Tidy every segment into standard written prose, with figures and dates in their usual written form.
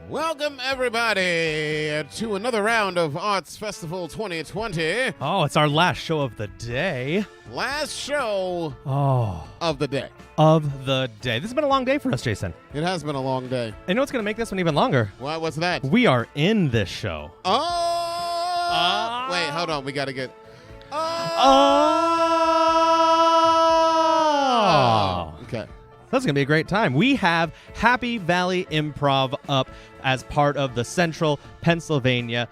Welcome, everybody, to another round of Arts Festival 2020. Oh, it's our last show of the day. Last show of the day. This has been a long day for us, Jason. It has been a long day. And you know what's going to make this one even longer? What's that? We are in this show. Oh! Wait, hold on. We got to get... Okay. That's going to be a great time. We have Happy Valley Improv up as part of the Central Pennsylvania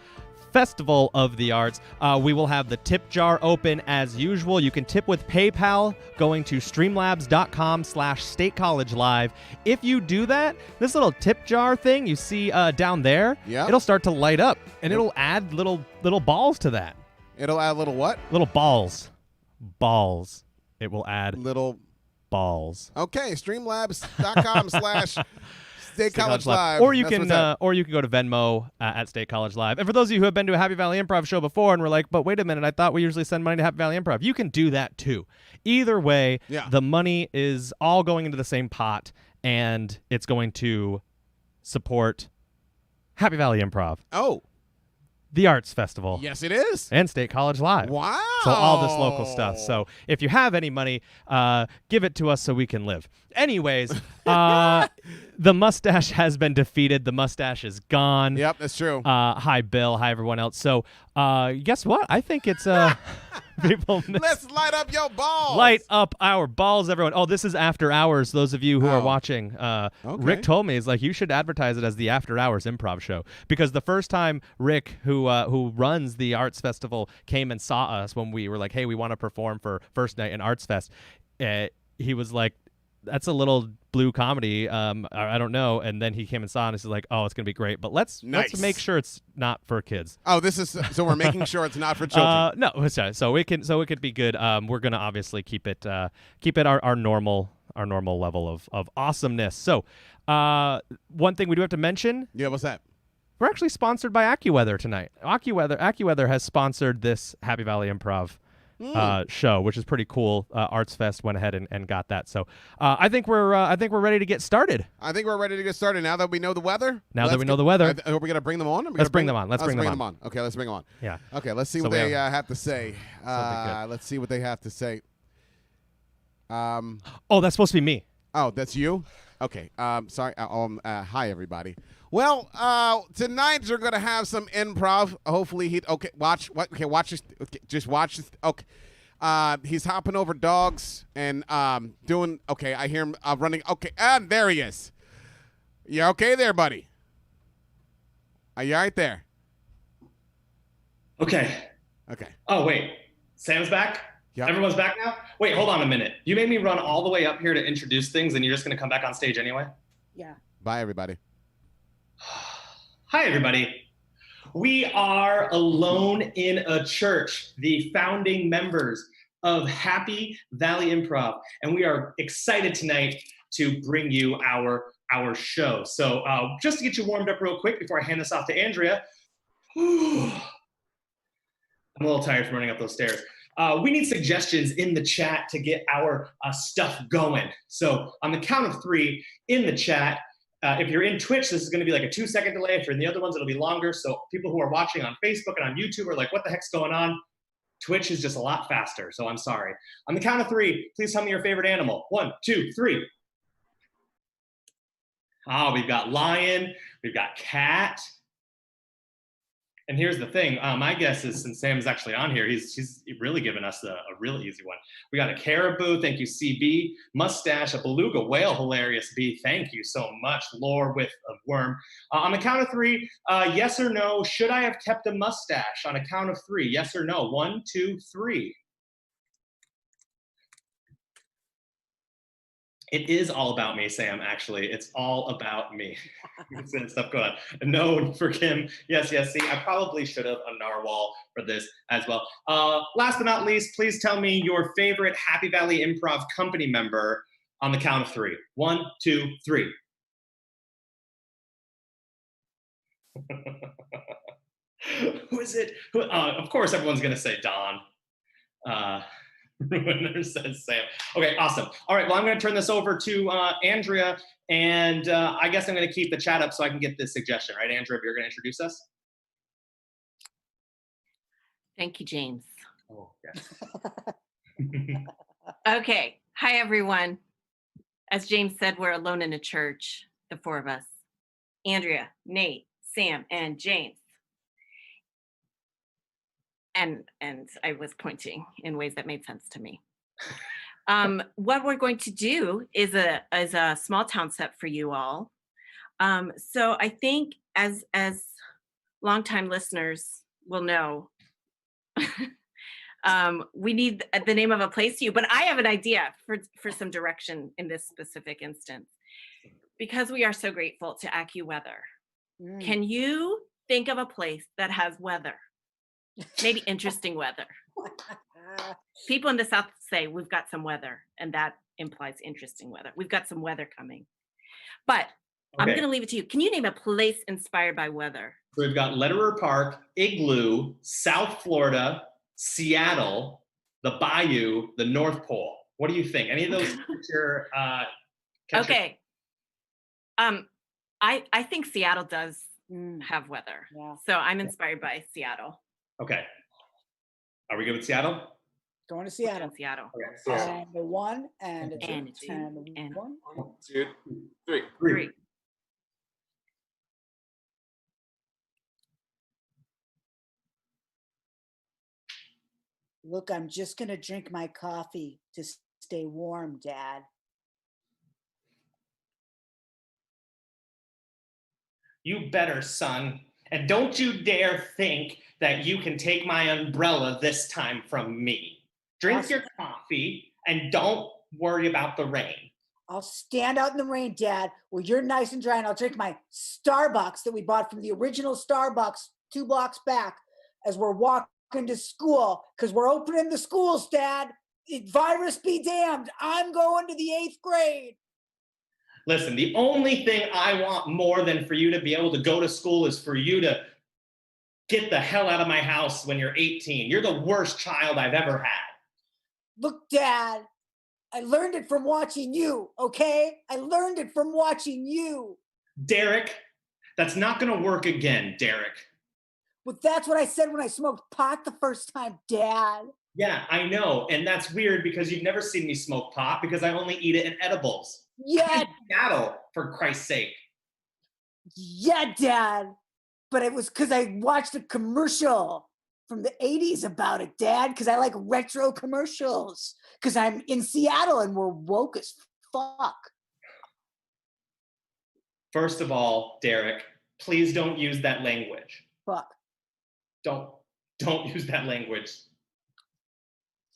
Festival of the Arts. We will have the tip jar open as usual. You can tip with PayPal going to streamlabs.com/statecollegelive. If you do that, this little tip jar thing you see down there, it'll start to light up, and it'll add little balls to that. It'll add little what? Little balls. Balls. It will add little balls. Okay, streamlabs.com/State College Live. Or you can go to Venmo at State College Live. And for those of you who have been to a Happy Valley Improv show before and were like, but wait a minute, I thought we usually send money to Happy Valley Improv. You can do that too. Either way, the money is all going into the same pot, and it's going to support Happy Valley Improv. Oh. The Arts Festival. Yes, it is. And State College Live. Wow. So all this local stuff. So if you have any money, give it to us so we can live. Anyways, the mustache has been defeated. The mustache is gone. Yep, that's true. Hi, Bill. Hi, everyone else. So guess what? I think it's... people Let's light up your balls. Light up our balls, everyone. Oh, this is After Hours. Those of you who are watching, Rick told me, he's like, you should advertise it as the After Hours Improv show. Because the first time Rick, who runs the Arts Festival, came and saw us when we were like, hey, we want to perform for first night in Arts Fest, he was like, that's a little blue comedy. I don't know. And then he came and saw it and he's like, oh, it's going to be great. But let's make sure it's not for kids. Oh, so we're making sure it's not for children. No, so it could be good. We're going to obviously keep it our normal level of awesomeness. So one thing we do have to mention. Yeah, what's that? We're actually sponsored by AccuWeather tonight. AccuWeather has sponsored this Happy Valley Improv show, which is pretty cool. Arts Fest went ahead and got that. So I think we're ready to get started. I think we're ready to get started now that we know the weather. Are we gonna bring them on? Let's bring them on. Let's bring them on. Okay, let's bring them on. Yeah. Okay, let's see what they have to say. Let's see what they have to say. Oh, that's supposed to be me. Oh, that's you? Okay. Sorry. Hi, everybody. Well, tonight we're gonna have some improv. Hopefully, watch this. Okay, just watch this. Okay. He's hopping over dogs and doing. Okay, I hear him running. Okay, and there he is. You okay there, buddy? Are you right there? Okay. Okay. Oh wait, Sam's back. Yep. Everyone's back now. Wait, hold on a minute. You made me run all the way up here to introduce things, and you're just gonna come back on stage anyway? Yeah. Bye, everybody. Hi, everybody. We are Alone in a Church, the founding members of Happy Valley Improv, and we are excited tonight to bring you our show. So just to get you warmed up real quick before I hand this off to Andrea, I'm a little tired from running up those stairs. We need suggestions in the chat to get our stuff going. So on the count of 3 in the chat, if you're in Twitch, this is going to be like a 2-second delay. If you're in the other ones, it'll be longer. So people who are watching on Facebook and on YouTube are like, what the heck's going on? Twitch is just a lot faster, so I'm sorry. On the count of 3, please tell me your favorite animal. 1, 2, 3. Oh, we've got lion. We've got cat. And here's the thing. My guess is, since Sam's actually on here, he's really given us a really easy one. We got a caribou. Thank you, CB. Mustache, a beluga whale. Hilarious, B. Thank you so much. Lore with a worm. On the count of 3, yes or no, should I have kept a mustache? On a count of 3, yes or no. 1, 2, 3. It is all about me, Sam, actually. It's all about me. Stuff going on. No for Kim. Yes. See, I probably should have a narwhal for this as well. Last but not least, please tell me your favorite Happy Valley Improv company member on the count of 3. 1, 2, 3. Who is it? Of course, everyone's going to say Don. Ruiner says Sam. Okay, awesome. All right, well, I'm going to turn this over to Andrea, and I guess I'm going to keep the chat up so I can get this suggestion, right, Andrea, if you're going to introduce us? Thank you, James. Oh, yes. Okay. Hi, everyone. As James said, we're alone in a church, the four of us. Andrea, Nate, Sam, and James. And I was pointing in ways that made sense to me. What we're going to do is a small town set for you all. So I think as longtime listeners will know, we need the name of a place to you, but I have an idea for some direction in this specific instance. Because we are so grateful to AccuWeather. Can you think of a place that has weather? Maybe interesting weather. People in the South say we've got some weather, and that implies interesting weather. We've got some weather coming. But I'm going to leave it to you. Can you name a place inspired by weather? So we've got Lederer Park, Igloo, South Florida, Seattle, the Bayou, the North Pole. What do you think? Any of those Okay. I think Seattle does have weather. Yeah. So I'm inspired by Seattle. Okay. Are we good with Seattle? Going to Seattle. Seattle. Okay. And a 1 and a 2 and a 2 and a 1. 1, 2, 3. 3. Look, I'm just going to drink my coffee to stay warm, Dad. You better, son. And don't you dare think that you can take my umbrella this time from me. Drink your coffee and don't worry about the rain. I'll stand out in the rain, Dad, where you're nice and dry, and I'll drink my Starbucks that we bought from the original Starbucks 2 blocks back as we're walking to school, because we're opening the schools, Dad. Virus be damned. I'm going to the 8th grade. Listen, the only thing I want more than for you to be able to go to school is for you to get the hell out of my house when you're 18. You're the worst child I've ever had. Look, Dad, I learned it from watching you, okay? I learned it from watching you. Derek, that's not going to work again, Derek. But that's what I said when I smoked pot the first time, Dad. Yeah, I know. And that's weird because you've never seen me smoke pot because I only eat it in edibles. Yeah. Seattle, for Christ's sake. Yeah, Dad. But it was because I watched a commercial from the 80s about it, Dad, because I like retro commercials. Because I'm in Seattle and we're woke as fuck. First of all, Derek, please don't use that language. Fuck. Don't use that language.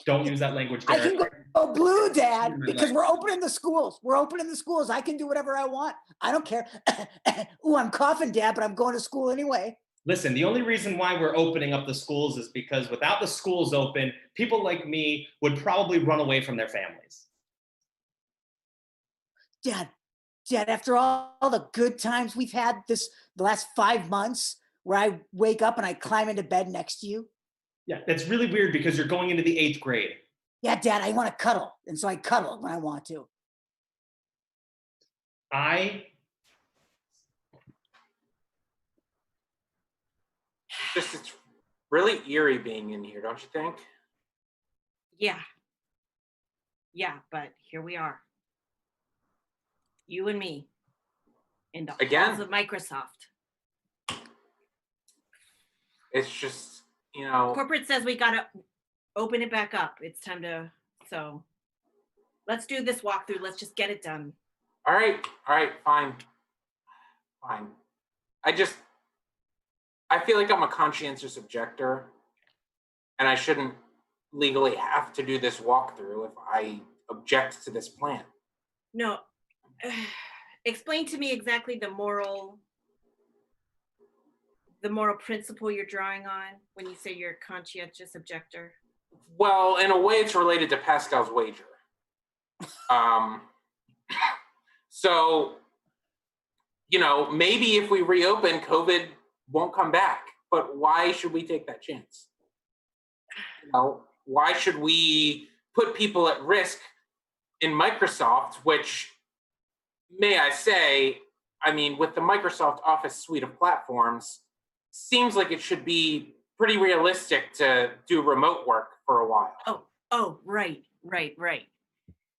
Don't use that language, Derek. I can go blue, Dad, because we're opening the schools. We're opening the schools. I can do whatever I want. I don't care. Ooh, I'm coughing, Dad, but I'm going to school anyway. Listen, the only reason why we're opening up the schools is because without the schools open, people like me would probably run away from their families. Dad, after all the good times we've had the last 5 months, where I wake up and I climb into bed next to you. Yeah, that's really weird because you're going into the 8th grade. Yeah, Dad, I want to cuddle. And so I cuddle when I want to. It's really eerie being in here, don't you think? Yeah. Yeah, but here we are. You and me in the halls of Microsoft. It's just, you know. Corporate says we got to open it back up. It's time to, so let's do this walkthrough. Let's just get it done. All right, fine. I feel like I'm a conscientious objector and I shouldn't legally have to do this walkthrough if I object to this plan. No, explain to me exactly the moral principle you're drawing on when you say you're a conscientious objector. Well, in a way it's related to Pascal's wager. So, you know, maybe if we reopen, COVID won't come back, but why should we take that chance? You know, why should we put people at risk in Microsoft, which, may I say, I mean, with the Microsoft Office suite of platforms, seems like it should be pretty realistic to do remote work for a while. Right.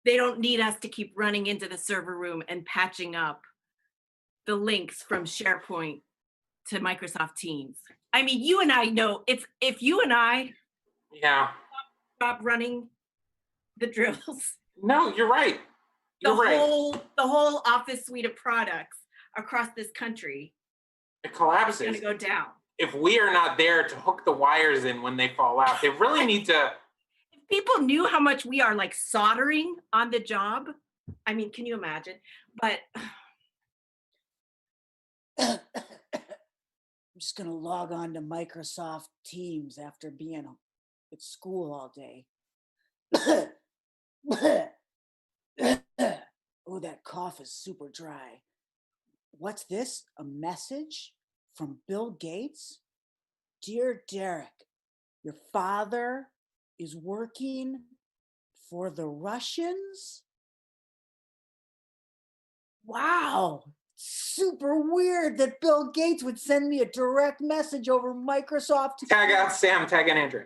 They don't need us to keep running into the server room and patching up the links from SharePoint to Microsoft Teams. I mean, you and I know if you and I stop running the drills. No, you're right. You're right. The whole Office suite of products across this country, it collapses. It's going to go down. If we are not there to hook the wires in when they fall out, they really need to. If people knew how much we are like soldering on the job, I mean, can you imagine? But I'm just going to log on to Microsoft Teams after being at school all day. Oh, that cough is super dry. What's this? A message from Bill Gates? Dear Derek, your father is working for the Russians? Wow. Super weird that Bill Gates would send me a direct message over Microsoft. Tag out Sam, tag in Andrew.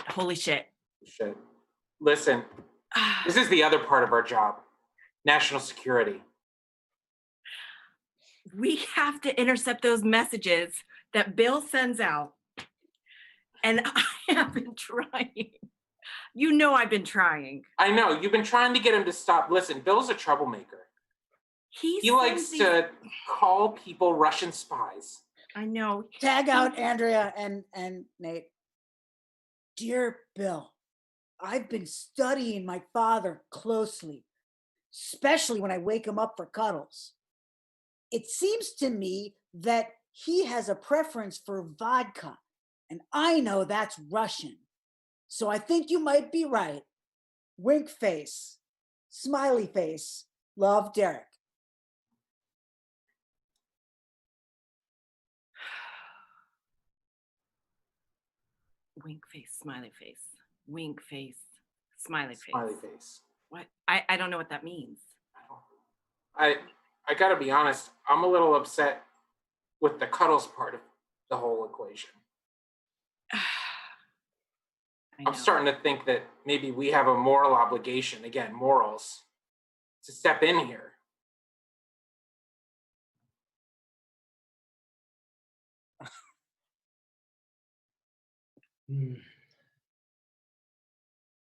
Holy shit. Listen, this is the other part of our job. National security. We have to intercept those messages that Bill sends out. And I have been trying. You know I've been trying. I know. You've been trying to get him to stop. Listen, Bill's a troublemaker. He likes to call people Russian spies. I know. Tag out Andrea and Nate. Dear Bill, I've been studying my father closely, especially when I wake him up for cuddles. It seems to me that he has a preference for vodka, and I know that's Russian. So I think you might be right. Wink face, smiley face, love, Derek. Wink face, smiley face. Wink face, smiley face. Smiley face. What? I don't know what that means. I gotta be honest, I'm a little upset with the cuddles part of the whole equation. I'm starting to think that maybe we have a moral obligation, again, morals, to step in here.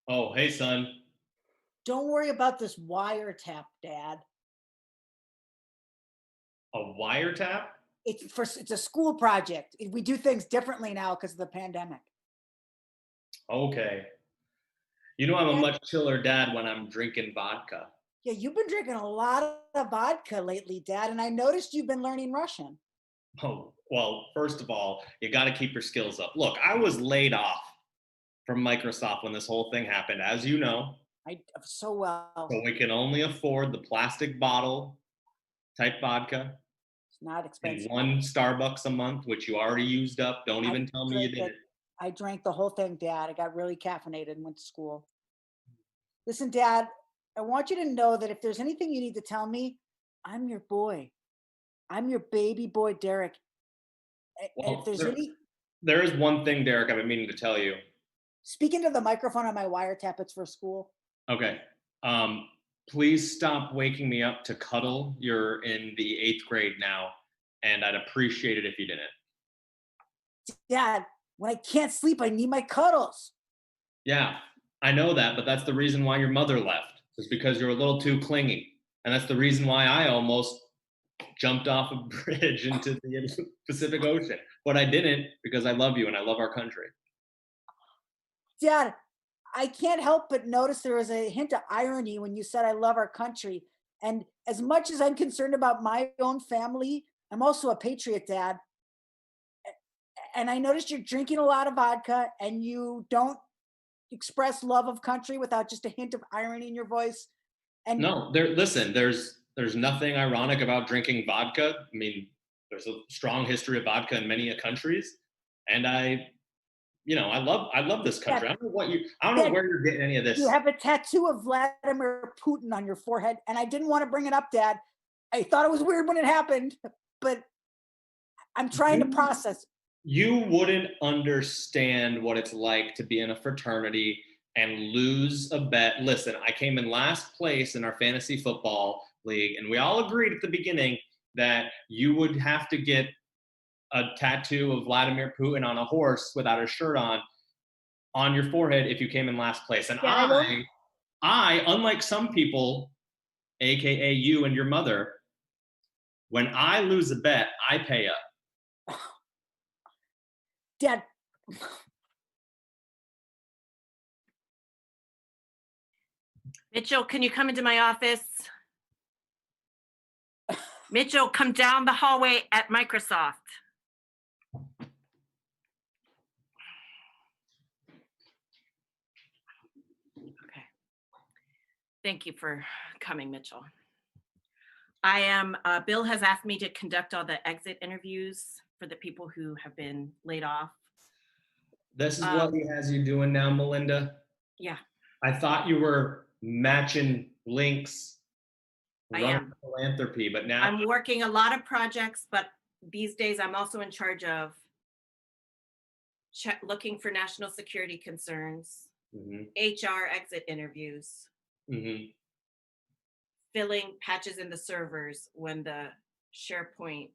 Oh, hey, son. Don't worry about this wiretap, Dad. A wiretap? It's a school project. We do things differently now because of the pandemic. Okay. You know I'm a much chiller dad when I'm drinking vodka. Yeah, you've been drinking a lot of vodka lately, Dad, and I noticed you've been learning Russian. Oh, well, first of all, you got to keep your skills up. Look, I was laid off from Microsoft when this whole thing happened, as you know. So well. So we can only afford the plastic bottle type vodka. It's not expensive. And one Starbucks a month, which you already used up. Don't even tell me you did it. I drank the whole thing, Dad. I got really caffeinated and went to school. Listen, Dad, I want you to know that if there's anything you need to tell me, I'm your boy. I'm your baby boy, Derek. Well, and if there's there is one thing, Derek, I've been meaning to tell you. Speak into the microphone on my wiretap. It's for school. Okay. Please stop waking me up to cuddle. You're in the 8th grade now, and I'd appreciate it if you didn't. Dad, when I can't sleep, I need my cuddles. Yeah, I know that, but that's the reason why your mother left. It's because you're a little too clingy. And that's the reason why I almost jumped off a bridge into the Pacific Ocean. But I didn't, because I love you and I love our country. Dad, I can't help but notice there was a hint of irony when you said I love our country. And as much as I'm concerned about my own family, I'm also a patriot, Dad. And I noticed you're drinking a lot of vodka and you don't express love of country without just a hint of irony in your voice. And no, listen, there's nothing ironic about drinking vodka. I mean, there's a strong history of vodka in many countries. And I I love this country. Yeah. I don't know where you're getting any of this. You have a tattoo of Vladimir Putin on your forehead, and I didn't want to bring it up, Dad. I thought it was weird when it happened, but I'm trying to process. You wouldn't understand what it's like to be in a fraternity and lose a bet. Listen, I came in last place in our fantasy football league, and we all agreed at the beginning that you would have to get a tattoo of Vladimir Putin on a horse without a shirt on your forehead if you came in last place. And Yeah, I, unlike some people, aka you and your mother, when I lose a bet, I pay up. Dad. Mitchell, can you come into my office? Mitchell, come down the hallway at Microsoft. Okay. Thank you for coming, Mitchell. Bill has asked me to conduct all the exit interviews for the people who have been laid off. This is what he has you doing now, Melinda? Yeah. I thought you were matching links, running philanthropy, but now I'm working a lot of projects, but these days I'm also in charge of looking for national security concerns, HR exit interviews, filling patches in the servers when the SharePoint.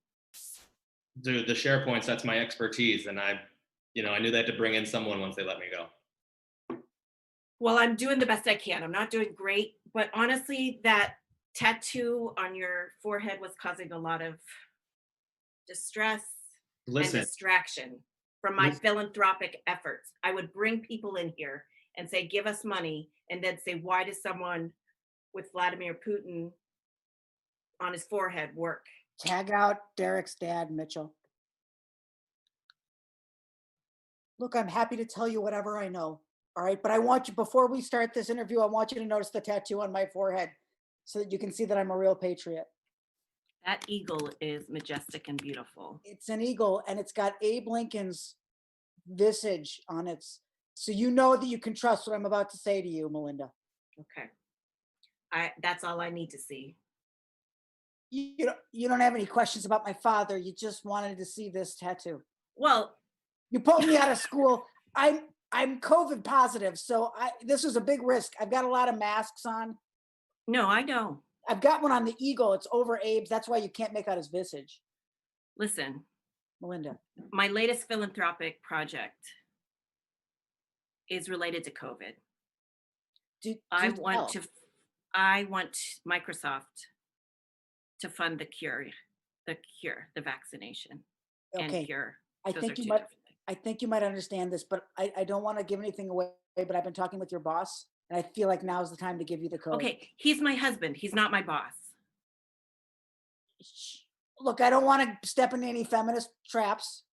Dude, the SharePoints, that's my expertise. And I knew they had to bring in someone once they let me go. Well, I'm doing the best I can. I'm not doing great, but honestly, that tattoo on your forehead was causing a lot of distress and distraction from my philanthropic efforts. I would bring people in here and say, give us money, and then say, why does someone with Vladimir Putin on his forehead work? Tag out Derek's dad, Mitchell. Look, I'm happy to tell you whatever I know. All right. But I want you, before we start this interview, I want you to notice the tattoo on my forehead so that you can see that I'm a real patriot. That eagle is majestic and beautiful. It's an eagle, and it's got Abe Lincoln's visage on it. So you know that you can trust what I'm about to say to you, Melinda. Okay. That's all I need to see. You don't have any questions about my father. You just wanted to see this tattoo. Well, you pulled me out of school. I'm COVID positive, so this was a big risk. I've got a lot of masks on. No, I know. I've got one on the eagle. It's over Abe's. That's why you can't make out his visage. Listen, Melinda. My latest philanthropic project is related to COVID. I want Microsoft to fund the vaccination and cure. I think you might understand this, but I don't want to give anything away, but I've been talking with your boss, and I feel like now's the time to give you the code. Okay, he's my husband. He's not my boss. Look, I don't want to step into any feminist traps.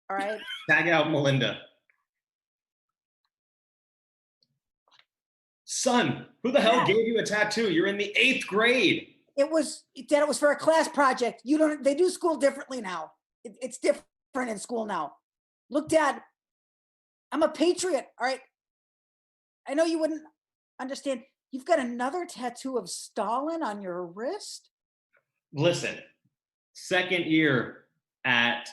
All right? Tag out Melinda. Son, who the hell gave you a tattoo? You're in the 8th grade. It was for a class project. They do school differently now. It's different in school now. Look, Dad, I'm a patriot, all right? I know you wouldn't understand. You've got another tattoo of Stalin on your wrist? Listen, second year at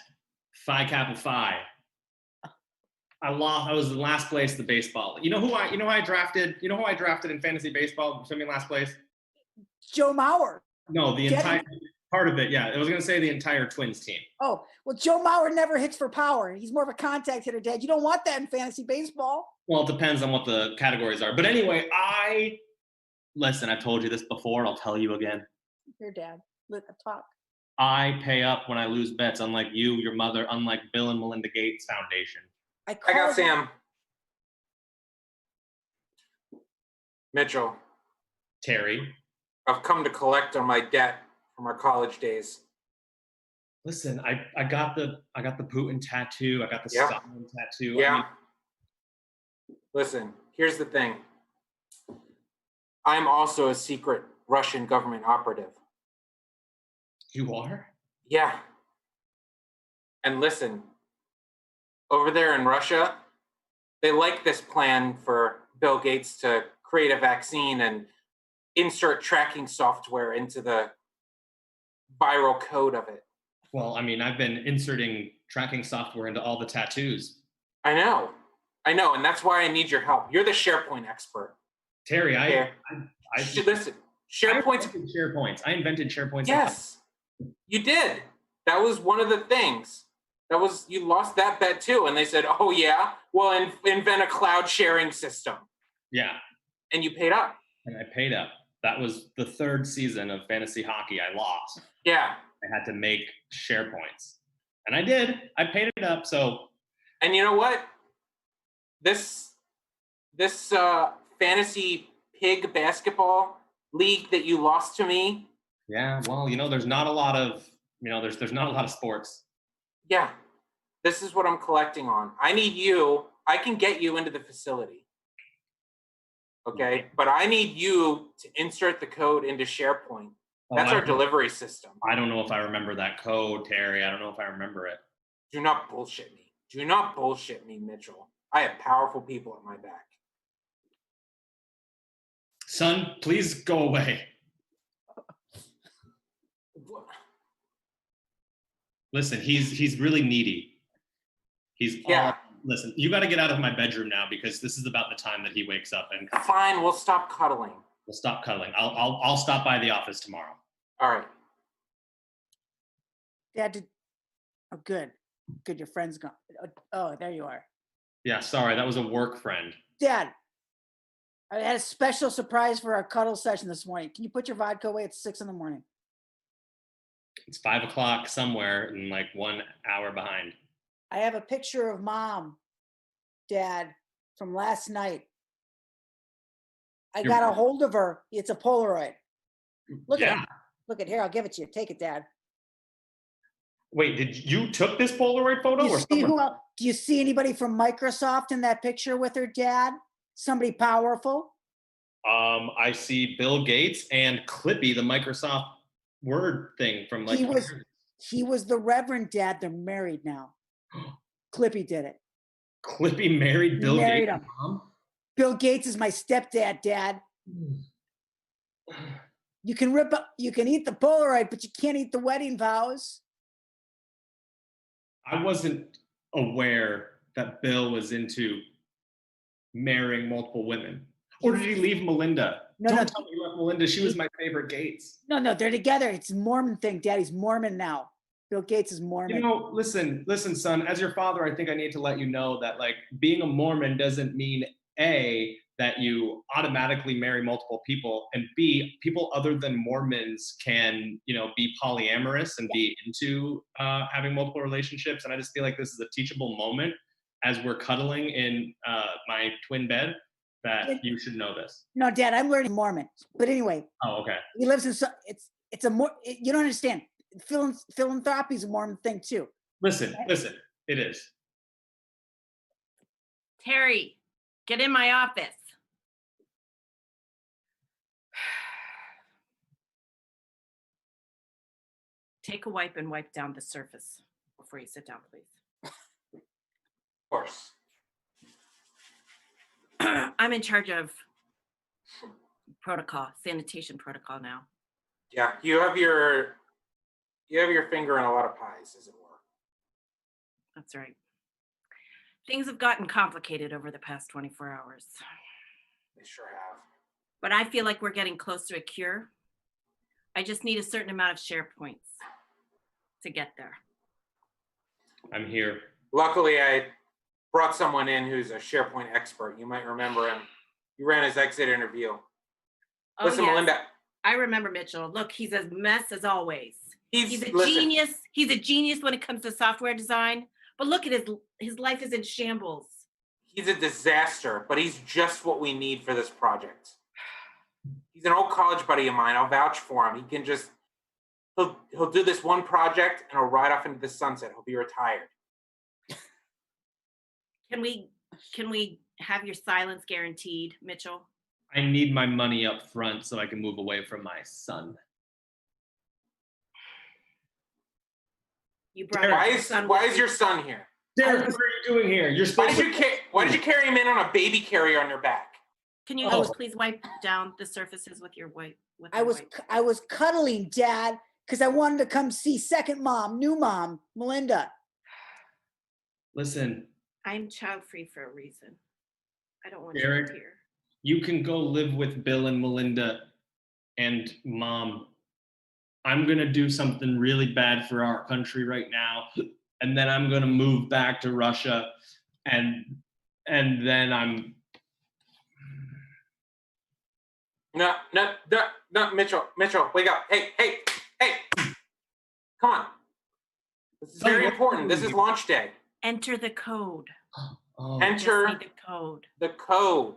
Phi Kappa Phi, I was in last place in the baseball. You know who I drafted in fantasy baseball, swimming last place? Joe Mauer. No, the entire part of it. Yeah, I was going to say the entire Twins team. Oh, well, Joe Mauer never hits for power. He's more of a contact hitter, Dad. You don't want that in fantasy baseball. Well, it depends on what the categories are. But anyway, listen, I've told you this before. I'll tell you again. Here, Dad, let us talk. I pay up when I lose bets, unlike you, your mother, unlike Bill and Melinda Gates Foundation. I got Sam. Mitchell. Terry. I've come to collect on my debt from our college days. Listen, I got the Putin tattoo. I got the Stalin tattoo. Yeah. Listen, here's the thing. I'm also a secret Russian government operative. You are? Yeah. And listen, over there in Russia, they like this plan for Bill Gates to create a vaccine and insert tracking software into the viral code of it. Well, I mean, I've been inserting tracking software into all the tattoos. I know, and that's why I need your help. You're the SharePoint expert. Terry, Listen, SharePoint's... I invented SharePoint. Yes, you did. That was one of the things. You lost that bet too. And they said, oh yeah, well, invent a cloud sharing system. Yeah. And you paid up. And I paid up. That was the third season of fantasy hockey. I lost. Yeah. I had to make SharePoints. And I did. I paid it up. So. And you know what? This fantasy pig basketball league that you lost to me. Yeah. Well, there's not a lot of, there's not a lot of sports. Yeah. This is what I'm collecting on. I need you. I can get you into the facility. Okay. But I need you to insert the code into SharePoint. That's our delivery system. I don't know if I remember that code, Terry. I don't know if I remember it. Do not bullshit me. Do not bullshit me, Mitchell. I have powerful people at my back. Son, please go away. Listen, he's really needy. Listen, you got to get out of my bedroom now because this is about the time that he wakes up and. Fine, we'll stop cuddling. We'll stop cuddling. I'll stop by the office tomorrow. All right. Dad, oh, good. Your friend's gone. Oh, there you are. Yeah, sorry, that was a work friend. Dad, I had a special surprise for our cuddle session this morning. Can you put your vodka away? It's 6 a.m. It's 5:00 somewhere and like 1 hour behind. I have a picture of Mom, Dad, from last night. I got a hold of her. It's a Polaroid. Look at it. Look at here. I'll give it to you. Take it, Dad. Wait, did you took this Polaroid photo? Do you see anybody from Microsoft in that picture with her, Dad? Somebody powerful? I see Bill Gates and Clippy, the Microsoft Word thing from like. He was the Reverend, Dad. They're married now. Clippy did it. Clippy married Bill Gates' mom? Bill Gates is my stepdad, Dad. You can eat the Polaroid, but you can't eat the wedding vows. I wasn't aware that Bill was into marrying multiple women. Or did he leave Melinda? Don't tell me he left Melinda. She was my favorite Gates. No, they're together. It's a Mormon thing. Daddy's Mormon now. Bill Gates is Mormon. Listen, son, as your father, I think I need to let you know that like being a Mormon doesn't mean A, that you automatically marry multiple people, and B, people other than Mormons can, be polyamorous and be into having multiple relationships. And I just feel like this is a teachable moment as we're cuddling in my twin bed that you should know this. No, Dad, I'm learning Mormon. But anyway. Oh, okay. He lives in you don't understand. Philanthropy is a Mormon thing too. Listen, it is. Terry, get in my office. Take a wipe and wipe down the surface before you sit down, please. Of course. I'm in charge of sanitation protocol now. Yeah, you have your finger in a lot of pies, as it were. That's right. Things have gotten complicated over the past 24 hours. They sure have. But I feel like we're getting close to a cure. I just need a certain amount of share points to get there. I'm here. Luckily, I brought someone in who's a SharePoint expert. You might remember him. You ran his exit interview. Oh, Listen, yes. Melinda. I remember Mitchell. Look, he's a mess as always. He's a listen. genius. He's a genius when it comes to software design. But look at his life is in shambles. He's a disaster, but he's just what we need for this project. He's an old college buddy of mine. I'll vouch for him. He can just, he'll do this one project and he'll ride off into the sunset. He'll be retired. Can we have your silence guaranteed, Mitchell? I need my money up front so I can move away from my son. You brought Why is your son here? Derek, what are you doing here? You're Why supposed did you carry him in on a baby carrier on your back? Can you please wipe down the surfaces with your wipe? I was cuddling, Dad, because I wanted to come see second mom, new mom, Melinda. Listen. I'm child-free for a reason. I don't want Derek, you here. You can go live with Bill and Melinda and Mom. I'm going to do something really bad for our country right now. And then I'm going to move back to Russia. And then I'm... No, Mitchell, wake up. Hey. Come on. This is very important. This is launch day. Enter the code. Enter the code. The code.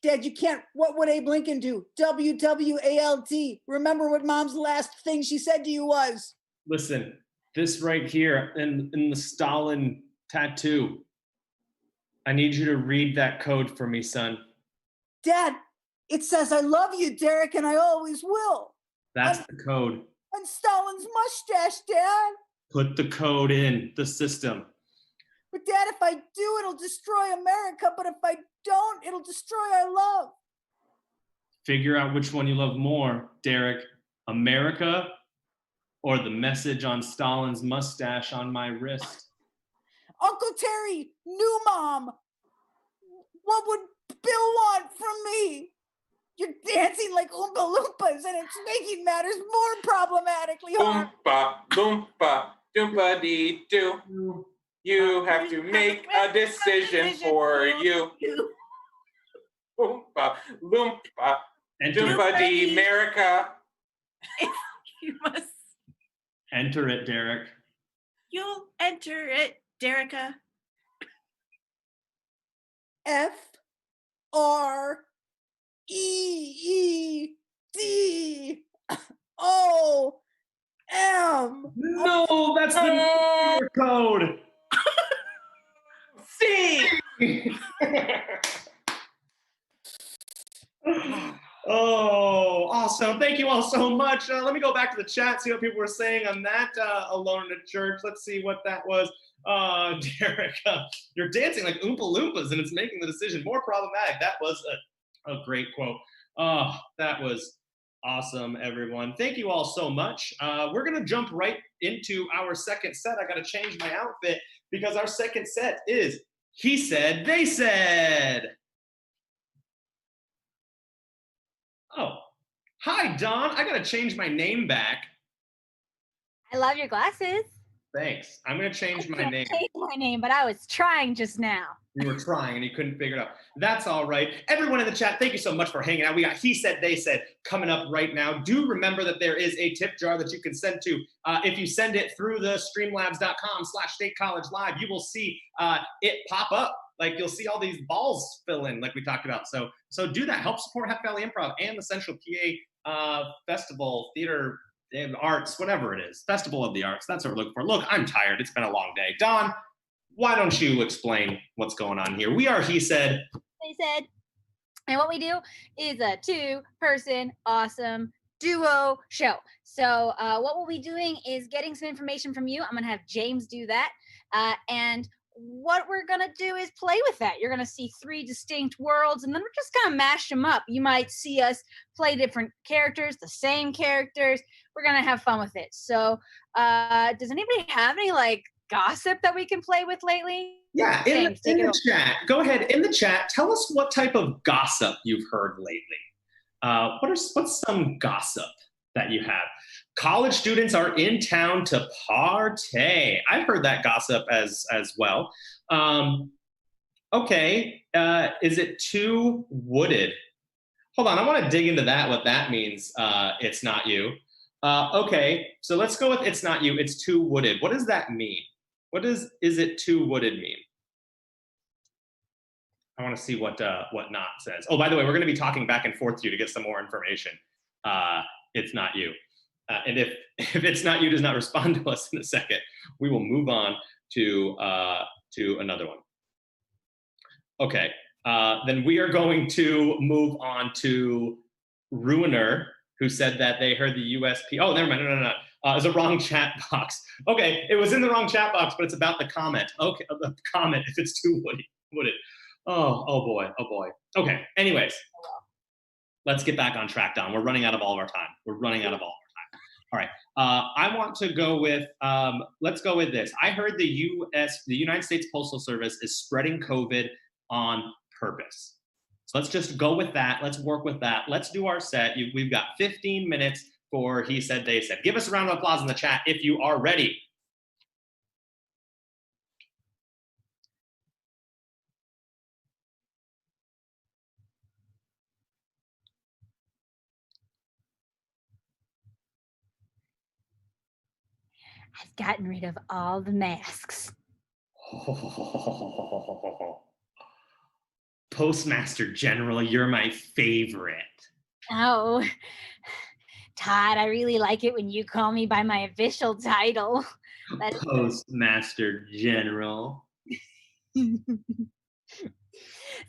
Dad, you can't. What would Abe Lincoln do? WWALT. Remember what Mom's last thing she said to you was? Listen, this right here in the Stalin tattoo. I need you to read that code for me, son. Dad, it says, I love you, Derek, and I always will. That's the code. And Stalin's mustache, Dad. Put the code in the system. But Dad, if I do, it'll destroy America. But if I don't, it'll destroy our love. Figure out which one you love more, Derek. America or the message on Stalin's mustache on my wrist? Uncle Terry, new mom. What would Bill want from me? You're dancing like Oompa Loompas, and it's making matters more problematically hard. Oompa, loompa, doompa dee doo. You have to make a decision for you. Oompa, loompa, doompa dee, America. You must enter it, Derek. You'll enter it, Derica. FREEDOM. No, that's the code. C. Oh, awesome. Thank you all so much. Let me go back to the chat, see what people were saying on that Alone in a Church. Let's see what that was. Derek, you're dancing like Oompa Loompas, and it's making the decision more problematic. That was a great quote. Oh, that was awesome, everyone. Thank you all so much. We're going to jump right into our second set. I got to change my outfit because our second set is He Said, They Said. Oh, hi, Dawn. I got to change my name back. I love your glasses. Thanks. I'm going to change my name. Change my name, but I was trying just now. You were trying and you couldn't figure it out. That's all right. Everyone in the chat, thank you so much for hanging out. We got He Said, They Said coming up right now. Do remember that there is a tip jar that you can send to. If you send it through the streamlabs.com/statecollegelive, you will see it pop up. Like you'll see all these balls fill in like we talked about. So do that. Help support Happy Valley Improv and the Central PA Festival, Theater, Arts, whatever it is. Festival of the Arts. That's what we're looking for. Look, I'm tired. It's been a long day. Dawn, why don't you explain what's going on here? We are He Said. They Said. And what we do is a 2-person awesome duo show. So what we'll be doing is getting some information from you. I'm going to have James do that. And what we're going to do is play with that. You're going to see 3 distinct worlds, and then we're just going to mash them up. You might see us play different characters, the same characters. We're going to have fun with it. So does anybody have any gossip that we can play with lately? Yeah, in the chat. Go ahead. In the chat, tell us what type of gossip you've heard lately. What's some gossip that you have? College students are in town to party. I've heard that gossip as well. Okay, is it too wooded? Hold on, I want to dig into that, what that means, it's not you. Okay, so let's go with it's not you, it's too wooded. What does that mean? What is it too wooded mean? I want to see what not says. Oh, by the way, we're going to be talking back and forth to you to get some more information. It's not you. And if it's not you does not respond to us in a second, we will move on to another one. Okay, then we are going to move on to Ruiner, who said that they heard the USP. Oh, never mind. No. It's a wrong chat box. Okay, it was in the wrong chat box, but it's about the comment. Okay, the comment if it's too wooded. Oh boy. Okay, anyways, let's get back on track, Don. We're running out of all of our time. All right. I want to go with, let's go with this. I heard the United States Postal Service is spreading COVID on purpose. So let's just go with that. Let's work with that. Let's do our set. We've got 15 minutes for He Said, They Said. Give us a round of applause in the chat if you are ready. I've gotten rid of all the masks. Postmaster General, you're my favorite. Oh, Todd, I really like it when you call me by my official title. Postmaster General.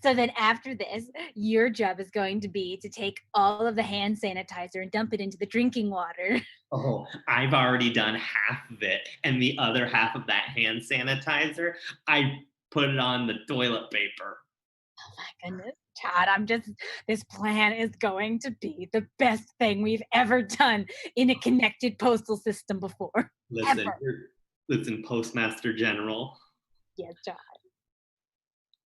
So then after this, your job is going to be to take all of the hand sanitizer and dump it into the drinking water. Oh, I've already done half of it. And the other half of that hand sanitizer, I put it on the toilet paper. Oh my goodness, Todd, this plan is going to be the best thing we've ever done in a connected postal system before. Listen, Postmaster General. Yes, Todd.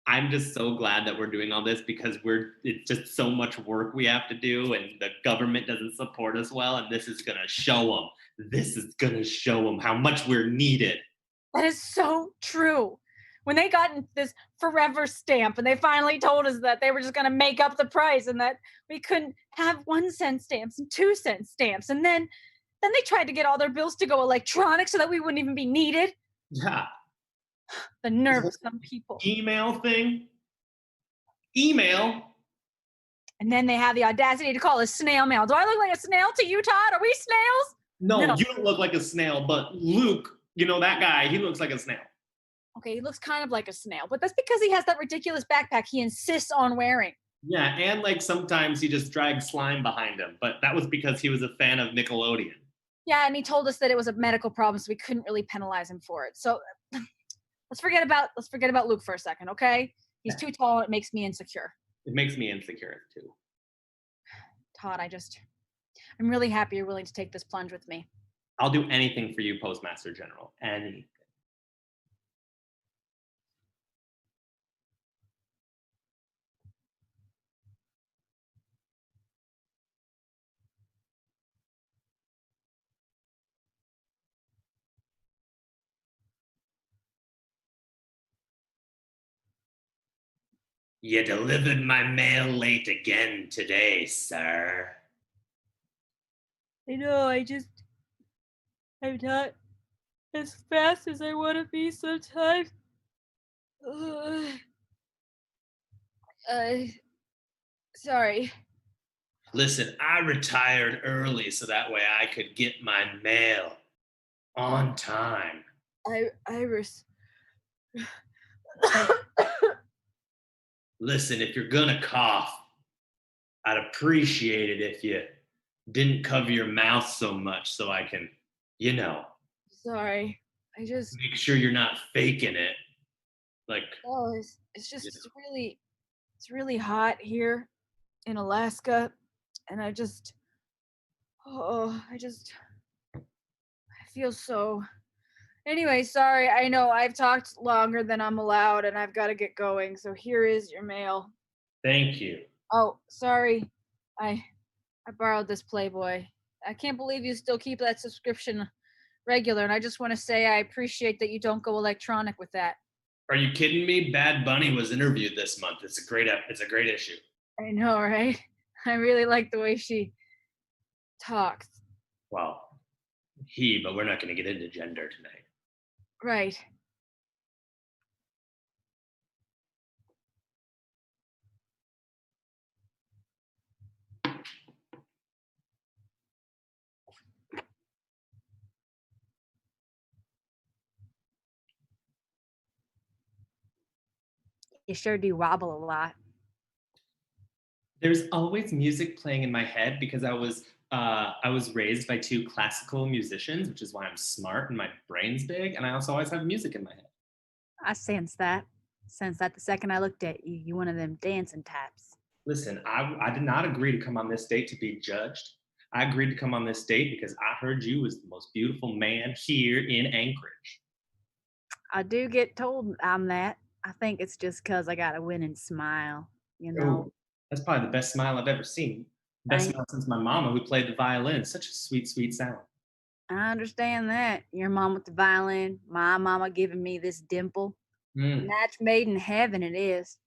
I'm just so glad that we're doing all this because it's just so much work we have to do and the government doesn't support us well, and this is gonna show them. This is gonna show them how much we're needed. That is so true. When they got this forever stamp and they finally told us that they were just gonna make up the price and that we couldn't have 1 cent stamps and 2 cent stamps, and then they tried to get all their bills to go electronic so that we wouldn't even be needed. Yeah. The nerve of some people. Email. And then they have the audacity to call us snail mail. Do I look like a snail to you, Todd? Are we snails? No, you don't look like a snail, but Luke, you know that guy, he looks like a snail. Okay, he looks kind of like a snail, but that's because he has that ridiculous backpack he insists on wearing. Yeah, and like sometimes he just drags slime behind him, but that was because he was a fan of Nickelodeon. Yeah, and he told us that it was a medical problem, so we couldn't really penalize him for it. So let's forget about Luke for a second, okay? He's too tall and it makes me insecure. It makes me insecure too. Todd, I'm really happy you're willing to take this plunge with me. I'll do anything for you, Postmaster General. Anything. You delivered my mail late again today, sir. I know, I'm not as fast as I want to be sometimes. Sorry. Listen, I retired early so that way I could get my mail on time. Iris. Listen, if you're gonna cough, I'd appreciate it if you didn't cover your mouth so much so I can, Sorry. make sure you're not faking it. Like, It's really hot here in Alaska, and I feel so. Anyway, sorry, I know I've talked longer than I'm allowed and I've got to get going, so here is your mail. thank you. Oh, sorry. I borrowed this Playboy. I can't believe you still keep that subscription regular, and I just want to say I appreciate that you don't go electronic with that. Are you kidding me? Bad Bunny was interviewed this month. It's a great issue. I know, right? I really like the way she talks. Well, but we're not going to get into gender tonight. Right. You sure do wobble a lot. There's always music playing in my head because I was I was raised by two classical musicians, which is why I'm smart and my brain's big. And I also always have music in my head. I sense that. Sense that the second I looked at you. You one of them dancing types. Listen, I did not agree to come on this date to be judged. I agreed to come on this date because I heard you was the most beautiful man here in Anchorage. I do get told I'm that. I think it's just because I got a winning smile, you know. Ooh, that's probably the best smile I've ever seen. Best Thank- smile since my mama, who played the violin. Such a sweet, sweet sound. I understand that. Your mom with the violin, my mama giving me this dimple. Match made in heaven it is.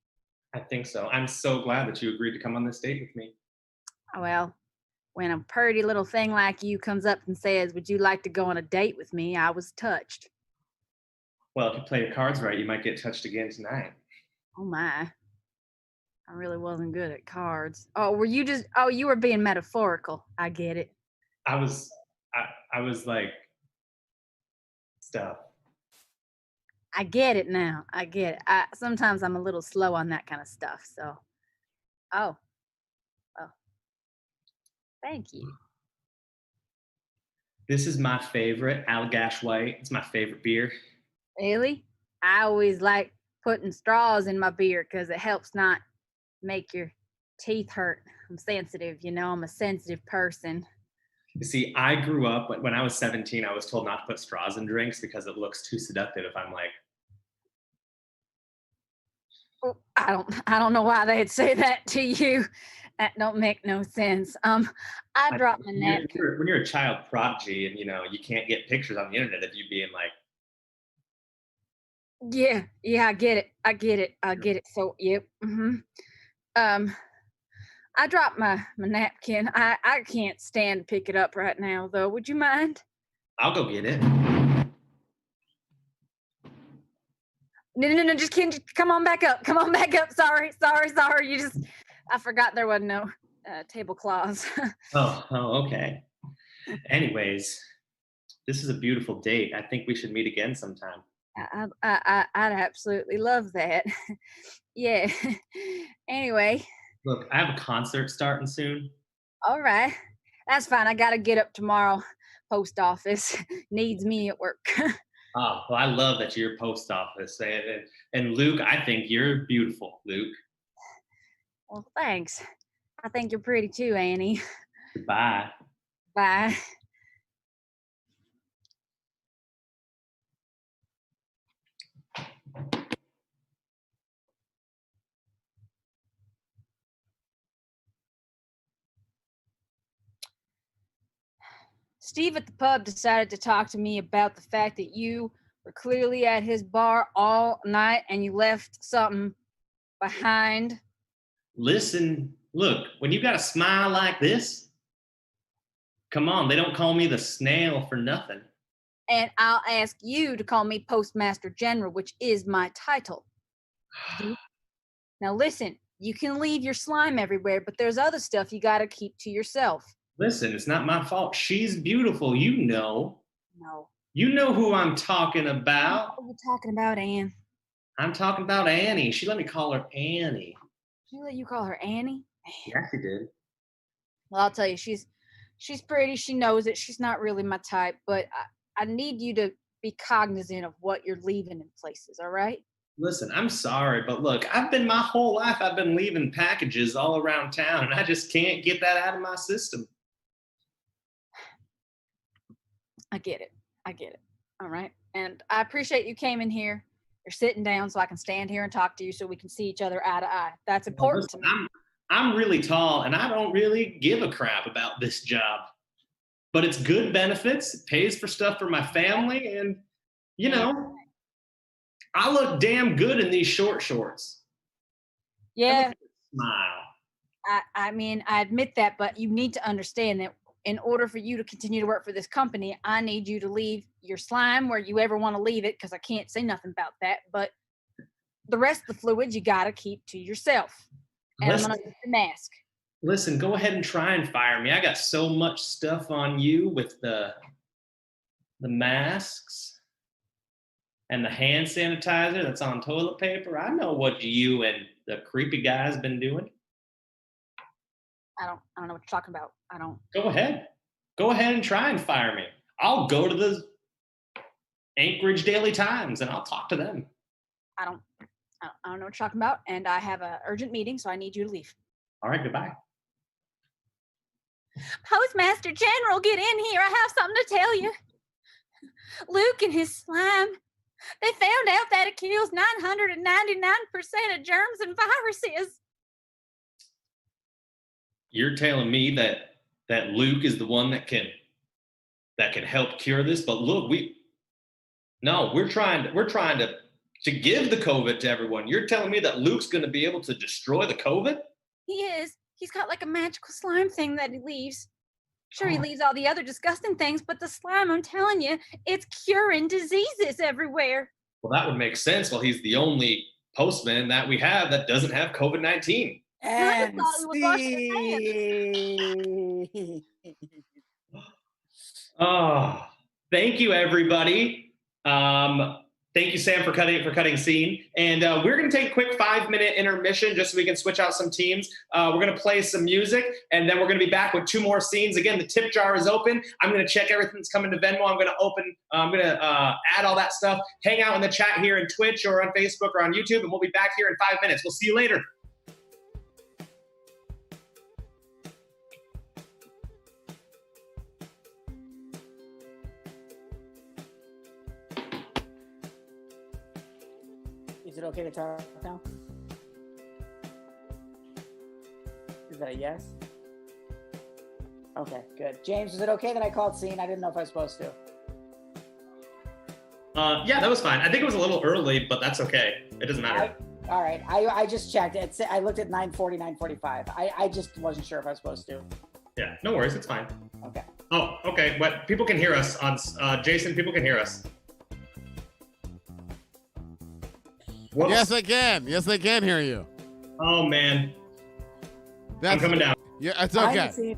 I think so. I'm so glad that you agreed to come on this date with me. Well, when a pretty little thing like you comes up and says, "Would you like to go on a date with me?" I was touched. Well, if you play your cards right, you might get touched again tonight. Oh my. I really wasn't good at cards. Oh, were you just you were being metaphorical. I get it. I was like stuff. I get it now. I get it. Sometimes I'm a little slow on that kind of stuff. So, oh, thank you. This is my favorite, Allagash White. It's my favorite beer. Really? I always like putting straws in my beer because it helps not make your teeth hurt. I'm sensitive, I'm a sensitive person. You see, I grew up when I was 17, I was told not to put straws in drinks because it looks too seductive if I'm like, Oh, I don't know why they'd say that to you. That don't make no sense. I dropped my napkin. When you're a child prodigy and you can't get pictures on the internet of you being like, Yeah, I get it. So, yep. I dropped my napkin. I can't stand to pick it up right now, though. Would you mind? I'll go get it. No, just kidding. Just come on back up. Sorry. I forgot there wasn't no tablecloths. Oh, okay. Anyways, this is a beautiful date. I think we should meet again sometime. I'd absolutely love that. Yeah. Anyway. Look, I have a concert starting soon. All right. That's fine. I got to get up tomorrow. Post office needs me at work. Oh, well, I love that you're post office. And Luke, I think you're beautiful, Luke. Well, thanks. I think you're pretty too, Annie. Goodbye. Bye. Steve at the pub decided to talk to me about the fact that you were clearly at his bar all night and you left something behind. Listen, look, when you got a smile like this, come on, they don't call me the snail for nothing. And I'll ask you to call me Postmaster General, which is my title. Now listen, you can leave your slime everywhere, but there's other stuff you got to keep to yourself. Listen, it's not my fault. She's beautiful, you know. No. You know who I'm talking about. What are you talking about, Ann? I'm talking about Annie. She let me call her Annie. She let you call her Annie? Yeah, she did. Well, I'll tell you, she's pretty. She knows it. She's not really my type, but I need you to be cognizant of what you're leaving in places, all right? Listen, I'm sorry, but look, my whole life I've been leaving packages all around town, and I just can't get that out of my system. I get it. All right. And I appreciate you came in here. You're sitting down so I can stand here and talk to you so we can see each other eye to eye. That's important to me. I'm really tall and I don't really give a crap about this job. But it's good benefits. It pays for stuff for my family. And, I look damn good in these short shorts. Yeah. Smile. I mean, I admit that, but you need to understand that in order for you to continue to work for this company, I need you to leave your slime where you ever want to leave it, because I can't say nothing about that. But the rest of the fluids you got to keep to yourself. And I'm going to put the mask. Listen, go ahead and try and fire me. I got so much stuff on you with the masks and the hand sanitizer that's on toilet paper. I know what you and the creepy guy's been doing. don't know what you're talking about. I don't. Go ahead and try and fire me. I'll go to the Anchorage Daily Times and I'll talk to them. I don't know what you're talking about, and I have an urgent meeting, so I need you to leave. All right, goodbye. Postmaster General, get in here. I have something to tell you. Luke and his slime, they found out that it kills 999% of germs and viruses. You're telling me that Luke is the one that can help cure this? But look, we're trying to give the COVID to everyone. You're telling me that Luke's going to be able to destroy the COVID? He is. He's got like a magical slime thing that he leaves. Sure, he leaves all the other disgusting things, but the slime, I'm telling you, it's curing diseases everywhere. Well, that would make sense. Well, he's the only postman that we have that doesn't have COVID-19. And Oh, thank you, everybody. Thank you, Sam, for cutting scene. And we're going to take a quick 5-minute intermission just so we can switch out some teams. We're going to play some music, and then we're going to be back with 2 more scenes. Again, the tip jar is open. I'm going to check everything that's coming to Venmo. I'm going to add all that stuff. Hang out in the chat here in Twitch or on Facebook or on YouTube, and we'll be back here in 5 minutes. We'll see you later. is it okay to talk now? Is that a yes? Okay, good. James, is it okay that I called scene? I didn't know if I was supposed to. Yeah, that was fine. I think it was a little early, but that's okay. It doesn't matter. All right. I just checked. I looked at 9:40, 9:45. I just wasn't sure if I was supposed to. Yeah, no worries. It's fine. Okay. Oh, okay. But people can hear us on Jason. People can hear us. Whoops. Yes, they can. Yes, they can hear you. Oh man, I'm coming down. Yeah, it's okay.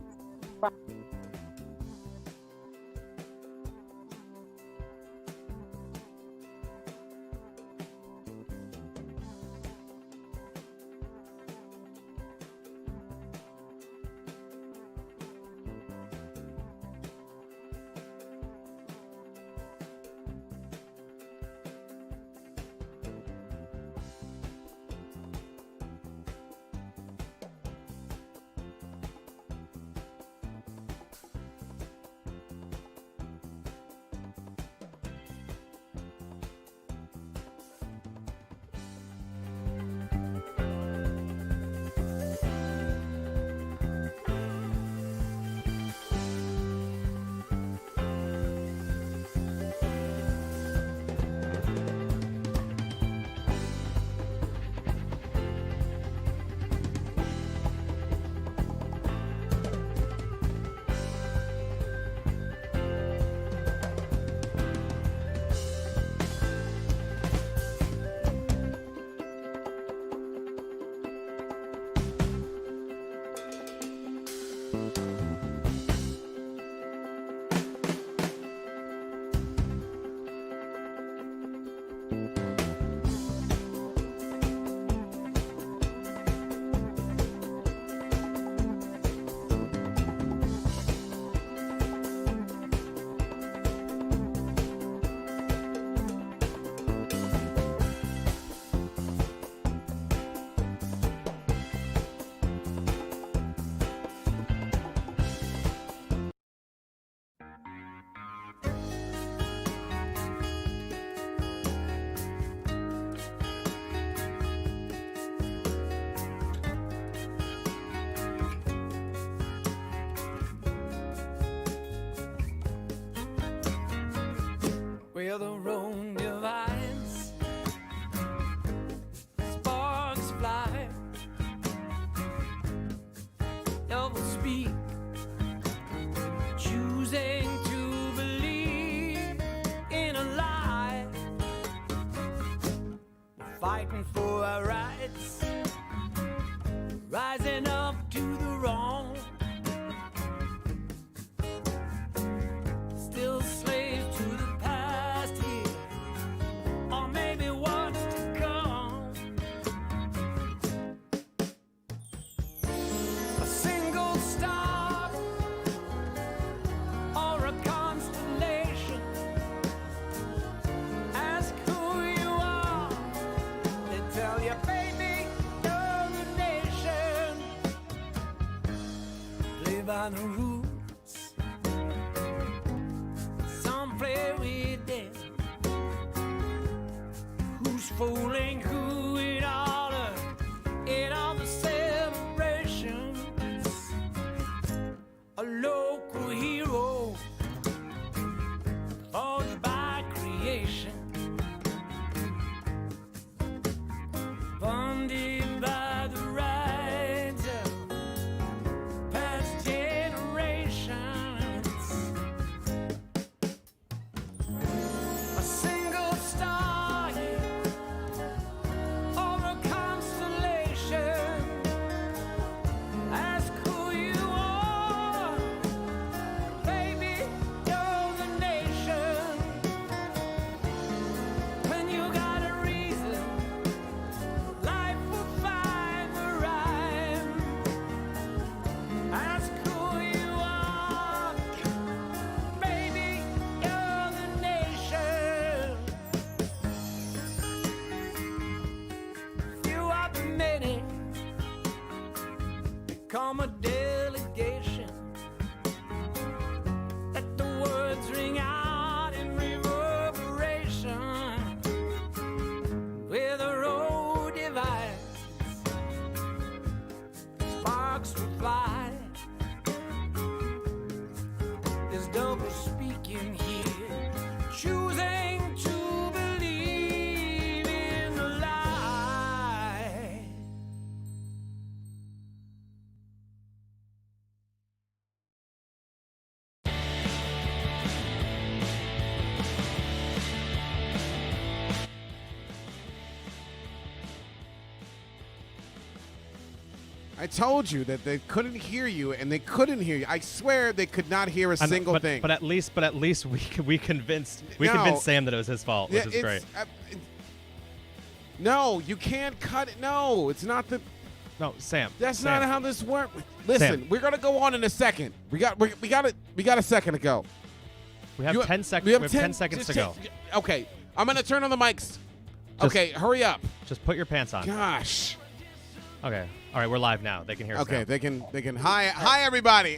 Where the road divides, sparks fly, double speak, choosing to believe in a lie, fighting for our rights, rising up to the wrong, still slaves to the past here, or maybe what's to come. A single by the rules. Some play with them. Who's fooling who in all the celebrations? A local hero forged by creation, funded by the rights of past generations. A single star or a constellation. Ask who you are, baby, you're the nation. When you got a reason, life will find the rhyme. Ask who you are, baby, you're the nation. You are the many, become a delegation. Let the words ring out in reverberation. Where the road divides, sparks will fly. There's double speaking here, choosing to believe in a lie. I told you that they couldn't hear you, and they couldn't hear you. I swear they could not hear a I know, single thing. But at least we convinced No. Sam that it was his fault, which is it's, great. No, you can't cut it. No, it's not the. No, Sam. That's Sam. not how this works. Listen, Sam. we're gonna go on in a second. We got a second to go. We have You- 10 seconds. we have 10 seconds just to go. Okay, I'm gonna turn on the mics. Okay, hurry up. Just put your pants on. Gosh. Okay. All right, we're live now. They can hear us. Okay, now. they can. Hi, everybody.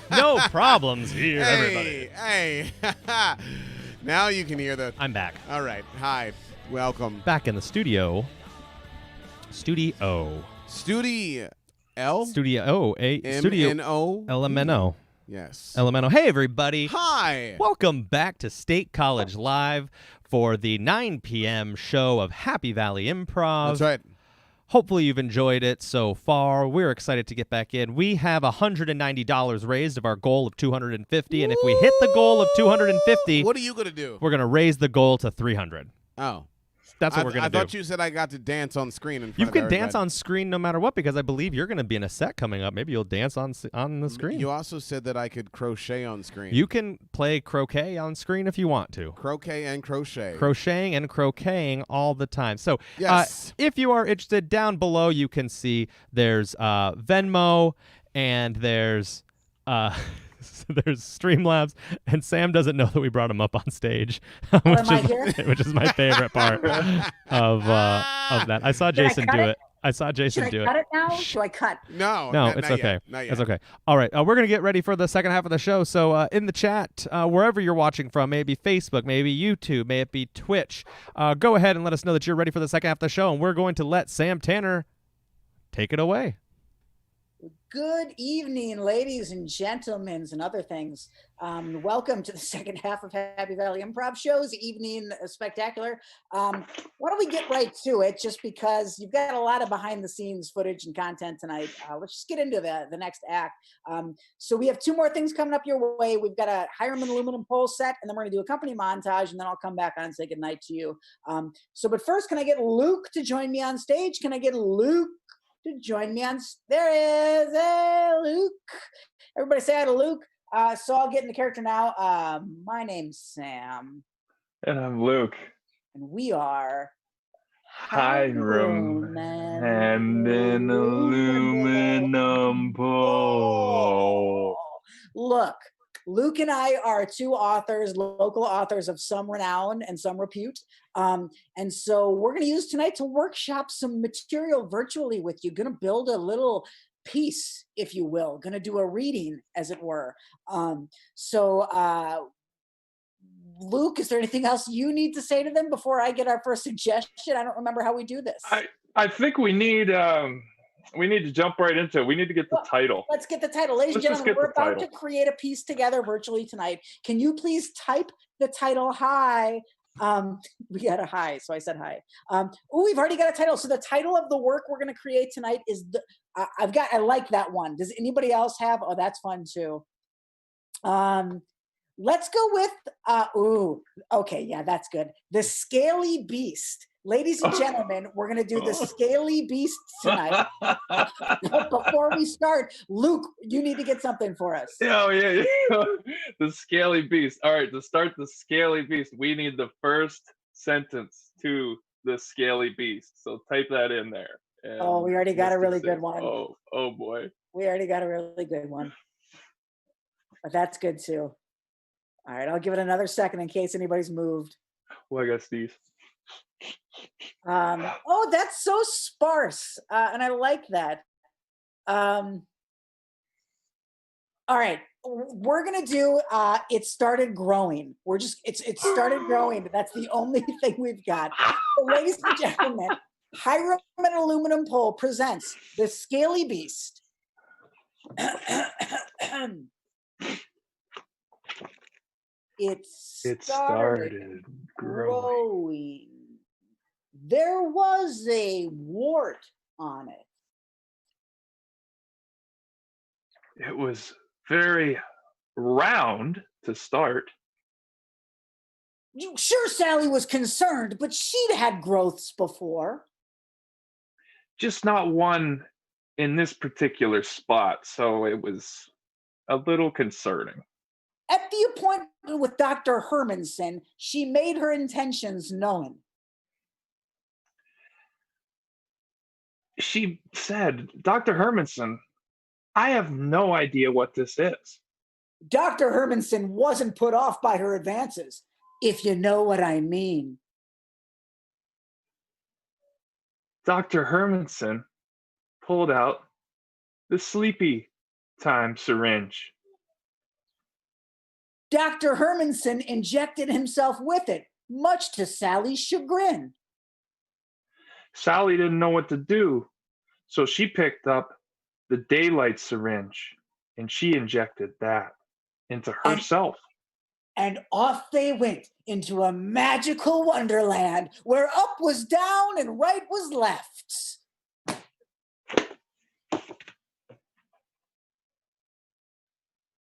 No problems here, Hey, everybody. hey. Now you can hear the. I'm back. All right. Hi. Welcome. Back in the studio. Studio. Studio L. Studio. Studio. MNO. LMNO. Yes. LMNO. Hey, everybody. Hi. Welcome back to State College Live for the 9 p.m. show of Happy Valley Improv. That's right. Hopefully you've enjoyed it so far. We're excited to get back in. We have $190 raised of our goal of $250, and if we hit the goal of $250, What are you gonna do? we're going to raise the goal to $300. Oh. That's what we're going to do. I thought you said I got to dance on screen in front You of can everybody. dance on screen no matter what, because I believe you're going to be in a set coming up. Maybe you'll dance on the screen. You also said that I could crochet on screen. You can play croquet on screen if you want to. Croquet and crochet. Crocheting and croqueting all the time. So Yes. if you are interested, down below you can see there's Venmo and there's there's Streamlabs, and Sam doesn't know that we brought him up on stage, which is my favorite part of that. I saw Jason do it. I saw Jason do Should I it. cut it now? Should I cut? No, No, not it's yet. okay. Not yet. It's okay. All right, we're going to get ready for the second half of the show. So in the chat, wherever you're watching from, maybe Facebook, maybe YouTube, may it be Twitch, go ahead and let us know that you're ready for the second half of the show, and we're going to let Sam Tanner take it away. Good evening, ladies and gentlemen, and other things. Welcome to the second half of Happy Valley Improv Show's Evening Spectacular. Why don't we get right to it, just because you've got a lot of behind-the-scenes footage and content tonight. Let's just get into the next act. So we have two more things coming up your way. We've got a Hiram and aluminum pole set, and then we're going to do a company montage, and then I'll come back on and say goodnight to you. But first, can I get Luke to join me on stage? Can I get Luke to join me on? There is a Luke. Everybody say hi to Luke. So I'll get in the character now. My name's Sam. And I'm Luke. And we are Hiram and an aluminum pole. Look, Luke and I are two authors, local authors of some renown and some repute. And so we're going to use tonight to workshop some material virtually with you. Going to build a little piece, if you will, going to do a reading, as it were. So, Luke, is there anything else you need to say to them before I get our first suggestion? I don't remember how we do this. I think we need to jump right into it. We need to get the title. Let's get the title. Ladies and Let's just gentlemen, get we're the about title. to create a piece together virtually tonight. Can you please type the title hi? We got a hi, so I said hi. We've already got a title. So the title of the work we're going to create tonight is I like that one. Does anybody else have? Oh, that's fun too. Let's go with okay, yeah, that's good. The Scaly Beast. Ladies and gentlemen, we're going to do the Scaly Beast tonight. But before we start, Luke, you need to get something for us. Yeah. The Scaly Beast. All right, to start the Scaly Beast, we need the first sentence to the Scaly Beast. So type that in there. And we already got a really Mystic good one. Oh boy. We already got a really good one. But that's good too. All right, I'll give it another second in case anybody's moved. Well, I got Steve. That's so sparse, and I like that. All right, we're gonna do. It started growing. It started growing, but that's the only thing we've got. So, ladies and gentlemen, Hiram and Aluminum Pole presents the Scaly Beast. It started growing. There was a wart on it. It was very round to start. Sure, Sally was concerned, but she'd had growths before. Just not one in this particular spot, so it was a little concerning. At the appointment with Dr. Hermanson, she made her intentions known. She said, Dr. Hermanson, I have no idea what this is. Dr. Hermanson wasn't put off by her advances, if you know what I mean. Dr. Hermanson pulled out the sleepy time syringe. Dr. Hermanson injected himself with it, much to Sally's chagrin. Sally didn't know what to do, so she picked up the daylight syringe and she injected that into herself. And off they went into a magical wonderland where up was down and right was left.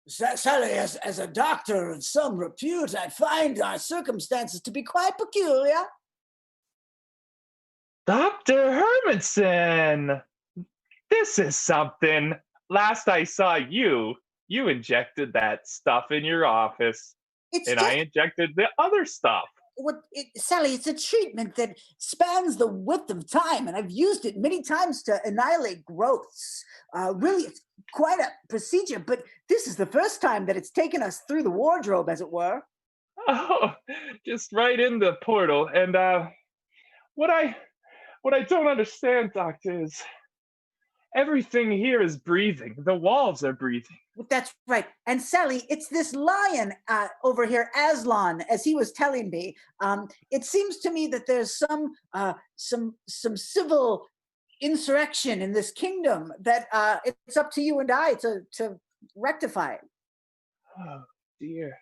Sally, as a doctor of some repute, I find our circumstances to be quite peculiar. Dr. Hermanson, this is something. Last I saw you injected that stuff in your office, I injected the other stuff. Sally, it's a treatment that spans the width of time, and I've used it many times to annihilate growths. Really, it's quite a procedure, but this is the first time that it's taken us through the wardrobe, as it were. Oh, just right in the portal. And what I don't understand, Doctor, is everything here is breathing. The walls are breathing. That's right. And Sally, it's this lion over here, Aslan, as he was telling me. It seems to me that there's some civil insurrection in this kingdom that it's up to you and I to rectify. Oh dear.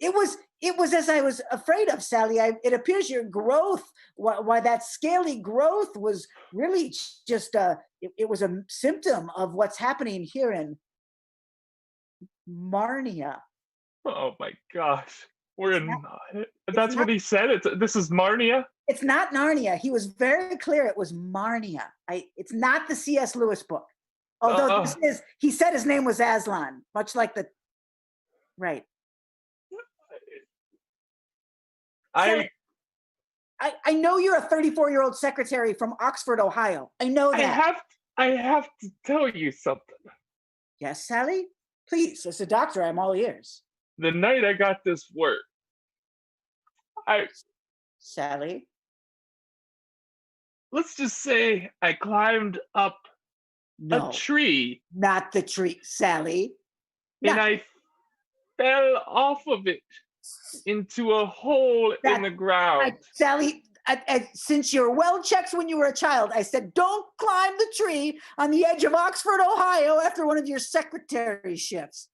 It was as I was afraid of, Sally. It appears your growth, why that scaly growth was really just it was a symptom of what's happening here in Marnia. Oh my gosh. That's what he said. This is Marnia? It's not Narnia. He was very clear it was Marnia. It's not the C.S. Lewis book. Although he said his name was Aslan, much like the right. I know you're a 34-year-old secretary from Oxford, Ohio. I know that. I have to tell you something. Yes, Sally? Please, as a doctor, I'm all ears. The night I got this work, Sally? Let's just say I climbed up No, a tree, not the tree, Sally. and Not I fell off of it into a hole that. in the ground. Sally, since you're well checked when you were a child, I said don't climb the tree on the edge of Oxford, Ohio after one of your secretary shifts.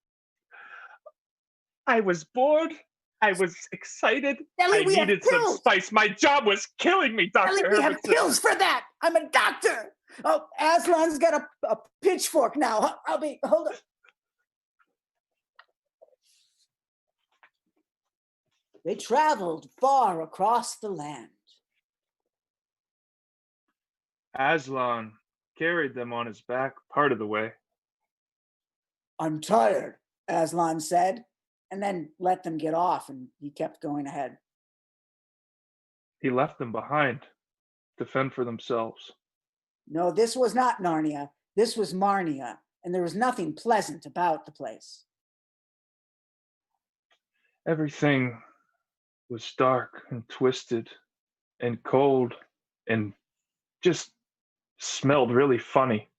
I was bored. I was excited. Sally, I we have needed some pills. spice. My job was killing me, Dr. Sally, we have Hermanson. pills for that. I'm a doctor. Oh, Aslan's got a pitchfork now. Hold on. They traveled far across the land. Aslan carried them on his back part of the way. I'm tired, Aslan said, and then let them get off, and he kept going ahead. He left them behind to fend for themselves. No, this was not Narnia. This was Marnia, and there was nothing pleasant about the place. Everything was dark and twisted and cold and just smelled really funny.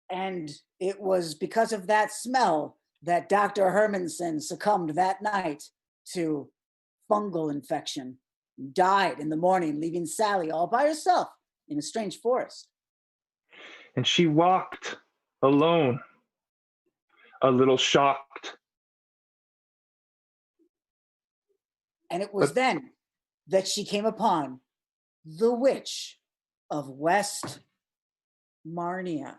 And it was because of that smell that Dr. Hermanson succumbed that night to fungal infection. He died in the morning, leaving Sally all by herself in a strange forest. And she walked alone, a little shocked. And it was then that she came upon the witch of West Marnia.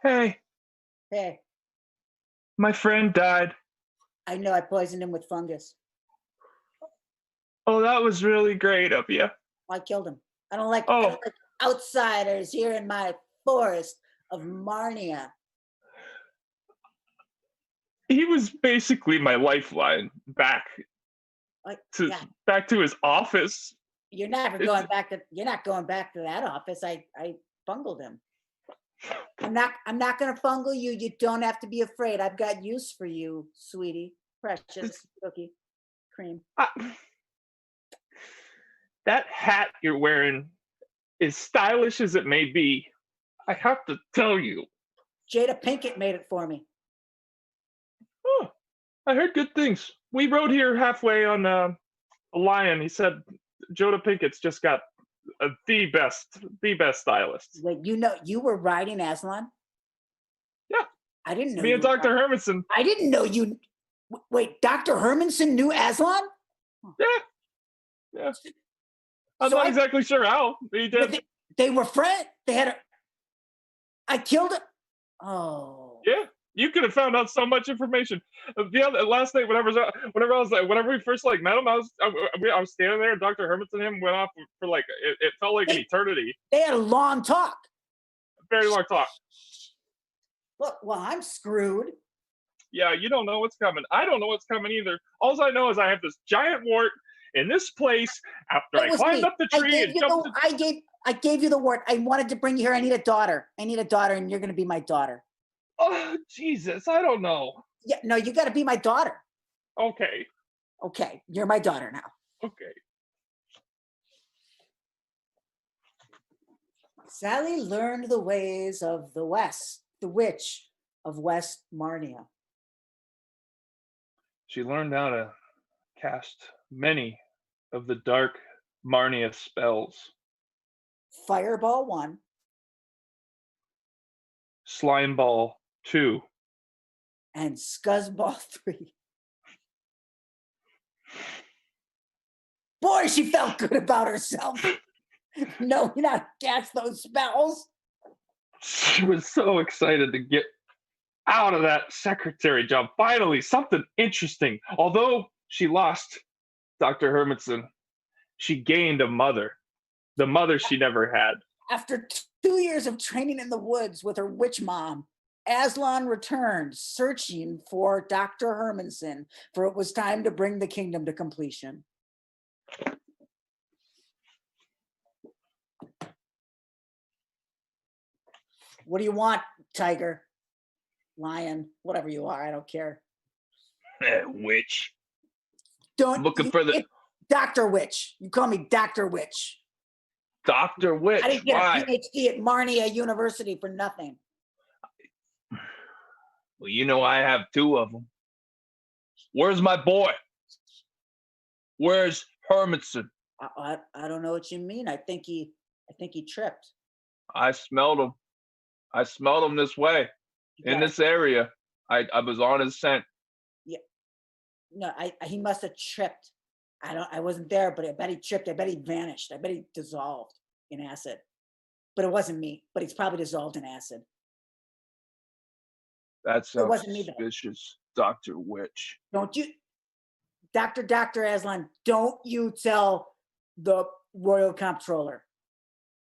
Hey, my friend died. I know, I poisoned him with fungus. Oh, that was really great of you. I killed him. I don't like outsiders here in my forest of Marnia. He was basically my lifeline back to his office. You're not going back to that office. I bungled him. I'm not gonna fungal you. You don't have to be afraid. I've got use for you, sweetie. Precious cookie cream. That hat you're wearing, as stylish as it may be, I have to tell you. Jada Pinkett made it for me. Oh, I heard good things. We rode here halfway on a lion. He said Jada Pinkett's just got the best stylist. Wait, you were riding Aslan? Yeah. I didn't know. Me and Dr. Hermanson. I didn't know you. Wait, Dr. Hermanson knew Aslan? Yeah. I'm not exactly sure how. He did. They were friends. I killed it. Oh. Yeah. You could have found out so much information. Last night, whenever we first met him, I was standing there, and Dr. Hermanson and him went off for it felt like an eternity. They had a long talk. A very long talk. Look, well, I'm screwed. Yeah, you don't know what's coming. I don't know what's coming either. All I know is I have this giant wart in this place after I climbed up the tree and jumped. I gave you the wart. I wanted to bring you here. I need a daughter, and you're going to be my daughter. Oh, Jesus, I don't know. Yeah, no, you got to be my daughter. Okay. Okay, you're my daughter now. Okay. Sally learned the ways of the West, the witch of West Marnia. She learned how to cast many of the dark Marnia spells. Fireball 1. Slime Ball 2. And Scuzzball 3. Boy, she felt good about herself. No, you're not cast those spells. She was so excited to get out of that secretary job. Finally, something interesting. Although she lost Dr. Hermanson, she gained a mother. The mother she never had. After 2 years of training in the woods with her witch mom, Aslan returned, searching for Dr. Hermanson, for it was time to bring the kingdom to completion. What do you want, tiger, lion, whatever you are? I don't care. Witch. Don't Dr. Witch. You call me Dr. Witch. Dr. Witch. I didn't get Why? a PhD at Marnia University for nothing. Well, you know I have 2 of them. Where's my boy? Where's Hermanson? I don't know what you mean. I think he tripped. I smelled him. I smelled him this way, in this area. I was on his scent. Yeah. No, he must have tripped. I wasn't there, but I bet he tripped. I bet he vanished. I bet he dissolved in acid. But it wasn't me. But he's probably dissolved in acid. That sounds wasn't me, though. suspicious, Dr. Witch. Don't you, Dr. Aslan, don't you tell the Royal Comptroller.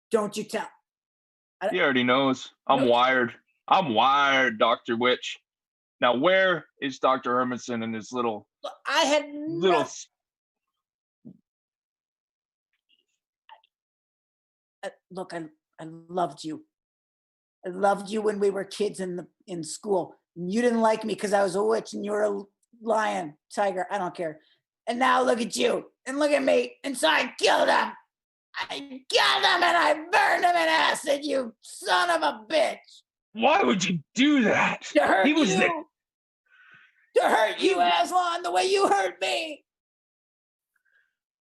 Don't you tell. He already knows. I'm wired. I'm wired, Dr. Witch. Now, where is Dr. Hermanson and his little... Look, I had little... Look, I loved you. I loved you when we were kids in school. You didn't like me because I was a witch and you were a lion, tiger. I don't care. And now look at you and look at me. And so I killed him. I killed him and I burned him in acid, you son of a bitch. Why would you do that? To hurt he was you. To hurt you, Aslan, the way you hurt me.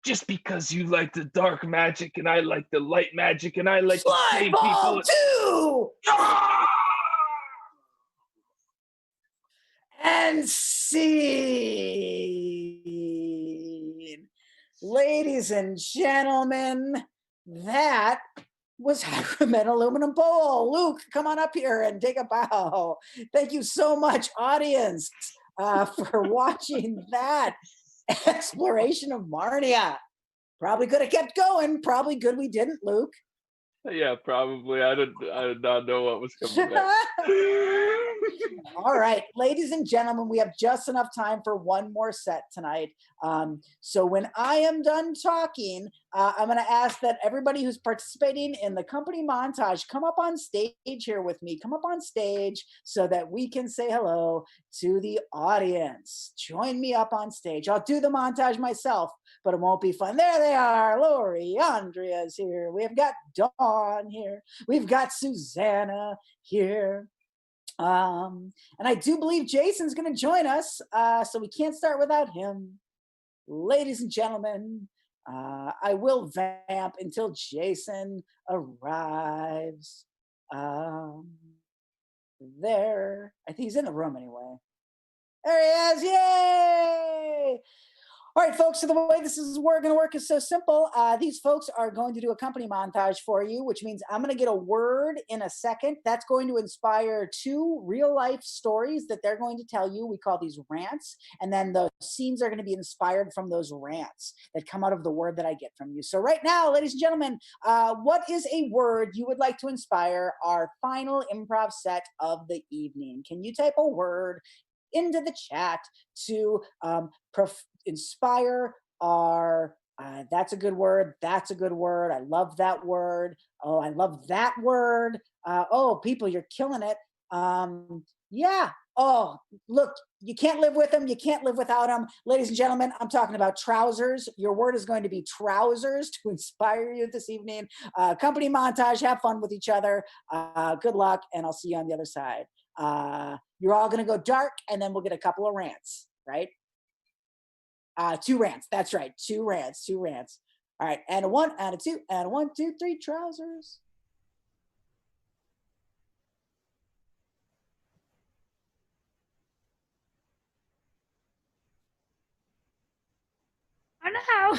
Just because you like the dark magic and I like the light magic and I like to save Slideball people. too. Ah! And scene. Ladies and gentlemen, that was Hiram and Aluminum Bowl. Luke, come on up here and take a bow. Thank you so much, audience, for watching that exploration of Marnia. Probably could have kept going. Probably good we didn't, Luke. Yeah, probably. I did not know what was coming next. All right, ladies and gentlemen, we have just enough time for one more set tonight. So when I am done talking, I'm going to ask that everybody who's participating in the company montage come up on stage here with me. Come up on stage so that we can say hello to the audience. Join me up on stage. I'll do the montage myself, but it won't be fun. There they are. Lori, Andrea's here. We've got Dawn here. We've got Susanna here. And I do believe Jason's going to join us, so we can't start without him. Ladies and gentlemen, I will vamp until Jason arrives. There. I think he's in the room anyway. There he is. Yay! All right, folks, so the way this is going to work is so simple. These folks are going to do a company montage for you, which means I'm going to get a word in a second. That's going to inspire 2 real-life stories that they're going to tell you. We call these rants. And then the scenes are going to be inspired from those rants that come out of the word that I get from you. So right now, ladies and gentlemen, what is a word you would like to inspire our final improv set of the evening? Can you type a word into the chat to inspire our, that's a good word. That's a good word. I love that word. Oh, I love that word. Oh, people, you're killing it. Yeah. Oh, look, you can't live with them. You can't live without them. Ladies and gentlemen, I'm talking about trousers. Your word is going to be trousers to inspire you this evening. Company montage, have fun with each other. Good luck, and I'll see you on the other side. You're all going to go dark, and then we'll get a couple of rants, right? 2 rants. That's right. 2 rants. All right. And a 1, and a 2, and a 1, 2, 3, trousers. Oh no.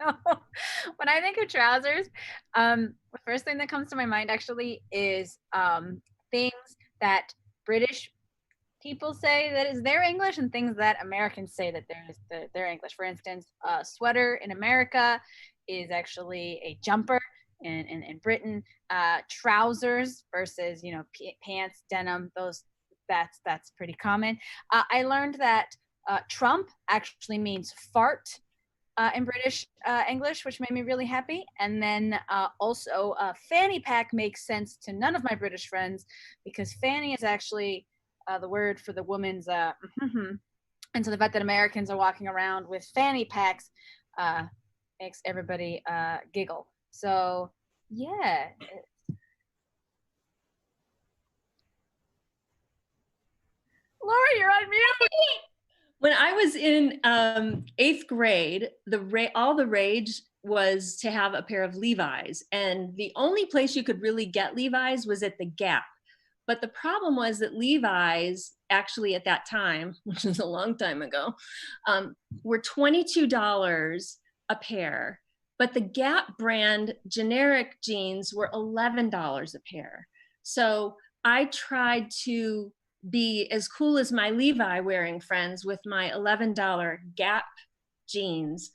So when I think of trousers, the first thing that comes to my mind actually is things that British people say that is their English and things that Americans say that is their English. For instance, sweater in America is actually a jumper in Britain. Trousers versus, pants, denim, that's pretty common. I learned that Trump actually means fart in British English, which made me really happy. And then also fanny pack makes sense to none of my British friends because fanny is actually the word for the woman's And so the fact that Americans are walking around with fanny packs makes everybody giggle. So yeah. Laura, you're on mute. When I was in 8th grade, all the rage was to have a pair of Levi's. And the only place you could really get Levi's was at the Gap. But the problem was that Levi's, actually at that time, which is a long time ago, were $22 a pair. But the Gap brand generic jeans were $11 a pair. So I tried to be as cool as my Levi wearing friends with my $11 Gap jeans.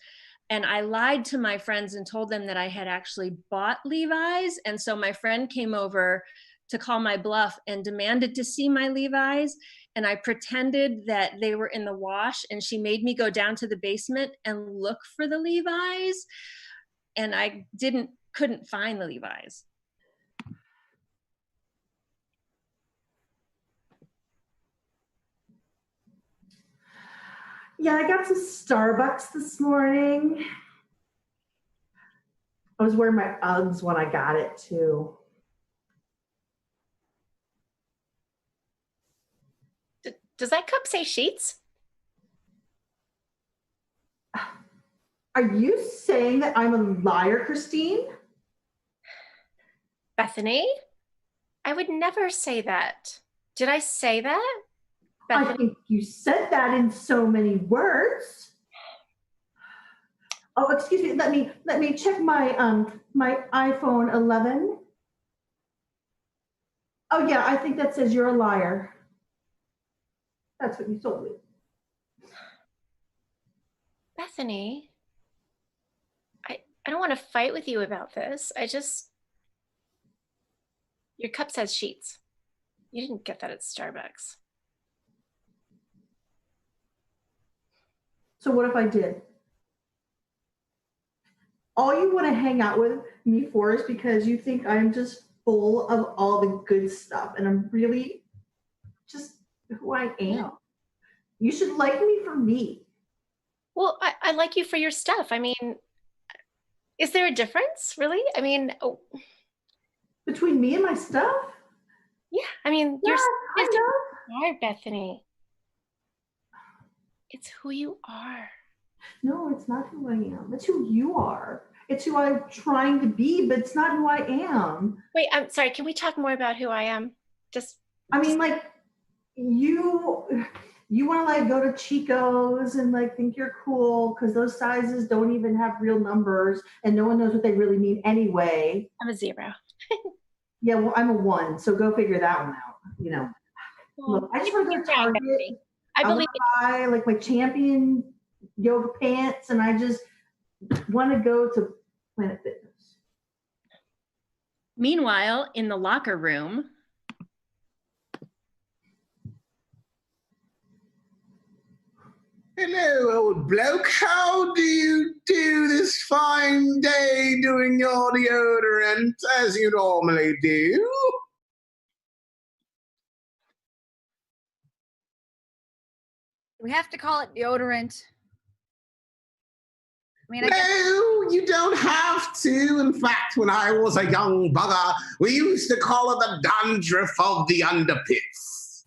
And I lied to my friends and told them that I had actually bought Levi's. And so my friend came over to call my bluff and demanded to see my Levi's. And I pretended that they were in the wash, and she made me go down to the basement and look for the Levi's. And I couldn't find the Levi's. Yeah, I got some Starbucks this morning. I was wearing my Uggs when I got it too. Does that cup say sheets? Are you saying that I'm a liar, Christine? Bethany? I would never say that. Did I say that? Bethany? I think you said that in so many words. Oh, excuse me. Let me check my my iPhone 11. Oh yeah, I think that says you're a liar. That's what you told me. Bethany, I don't want to fight with you about this. Your cup says sheets. You didn't get that at Starbucks. So what if I did? All you want to hang out with me for is because you think I'm just full of all the good stuff, and I'm really just who I am. You should like me for me. Well, I like you for your stuff. I mean, is there a difference, really? I mean, between me and my stuff? Yeah, I mean, yeah, you're who you are, Bethany. It's who you are. No, it's not who I am. It's who you are. It's who I'm trying to be, but it's not who I am. Wait, I'm sorry. Can we talk more about who I am? I mean, like, you want to like go to Chico's and like think you're cool because those sizes don't even have real numbers and no one knows what they really mean anyway. I'm a 0. Yeah, well, I'm a 1, so go figure that one out. You know, look, I just want to go to Target. I want to buy like my Champion yoga pants, and I just want to go to Planet Fitness. Meanwhile, in the locker room, hello, old bloke. How do you do this fine day doing your deodorant as you normally do? We have to call it deodorant. I mean, No, you don't have to. In fact, when I was a young bugger, we used to call it the dandruff of the underpits.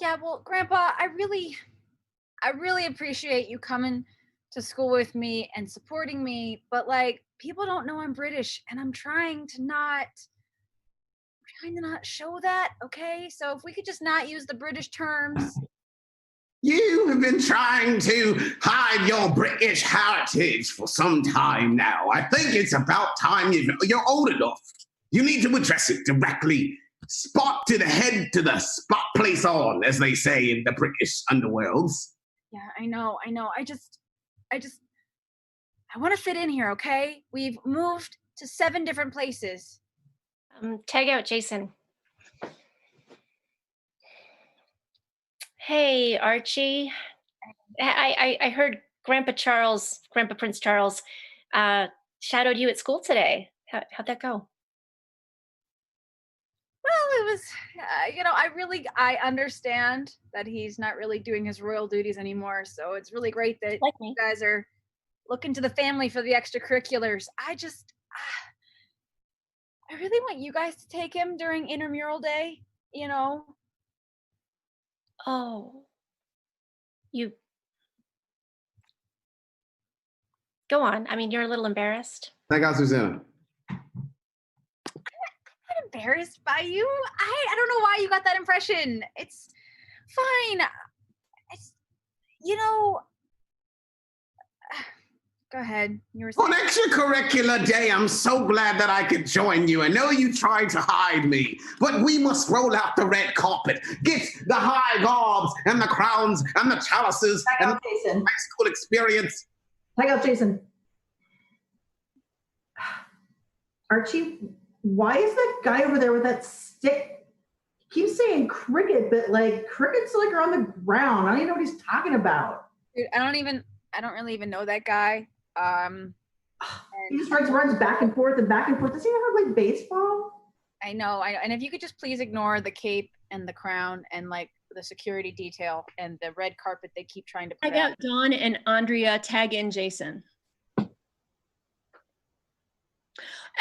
Yeah, well, Grandpa, I really appreciate you coming to school with me and supporting me, but like, people don't know I'm British, and I'm trying to not show that, okay? So if we could just not use the British terms. You have been trying to hide your British heritage for some time now. I think it's about time you're old enough. You need to address it directly. Spot to the head to the spot place on, as they say in the British underworlds. Yeah, I know. I want to fit in here, okay? We've moved to 7 different places. Tag out Jason. Hey, Archie. I heard Grandpa Prince Charles, shadowed you at school today. How'd that go? Well, it was, I understand that he's not really doing his royal duties anymore. So it's really great that you guys are looking to the family for the extracurriculars. I really want you guys to take him during intramural day, Oh, you go on. I mean, you're a little embarrassed. Take out Susanna. I'm not embarrassed by you. I don't know why you got that impression. It's fine. It's, go ahead. You were saying. On extracurricular day, I'm so glad that I could join you. I know you tried to hide me, but we must roll out the red carpet, get the high gobs and the crowns and the chalices and the high school experience. Hang up, Jason. Archie, why is that guy over there with that stick? He keeps saying cricket, but like crickets like are on the ground. I don't even know what he's talking about. Dude, I don't really even know that guy. He just runs back and forth and back and forth. Does he ever play baseball? I know. And if you could just please ignore the cape and the crown and like the security detail and the red carpet they keep trying to put Tag out Dawn and Andrea, tag in Jason.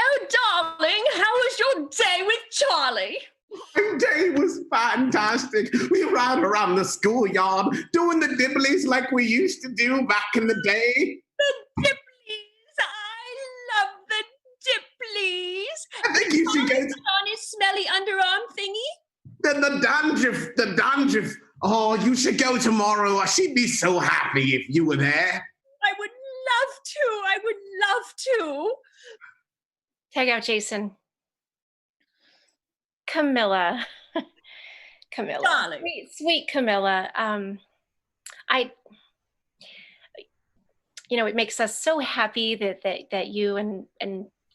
Oh, darling, how was your day with Charlie? My day was fantastic. We ran around the schoolyard doing the dibblies like we used to do back in the day. The dibblies, I love the dibblies. I think you should go to on his smelly underarm thingy. Then the dandruff. Oh, you should go tomorrow. She'd be so happy if you were there. I would love to. Tag out Jason. Camilla. Darling. Sweet Camilla. It makes us so happy that you and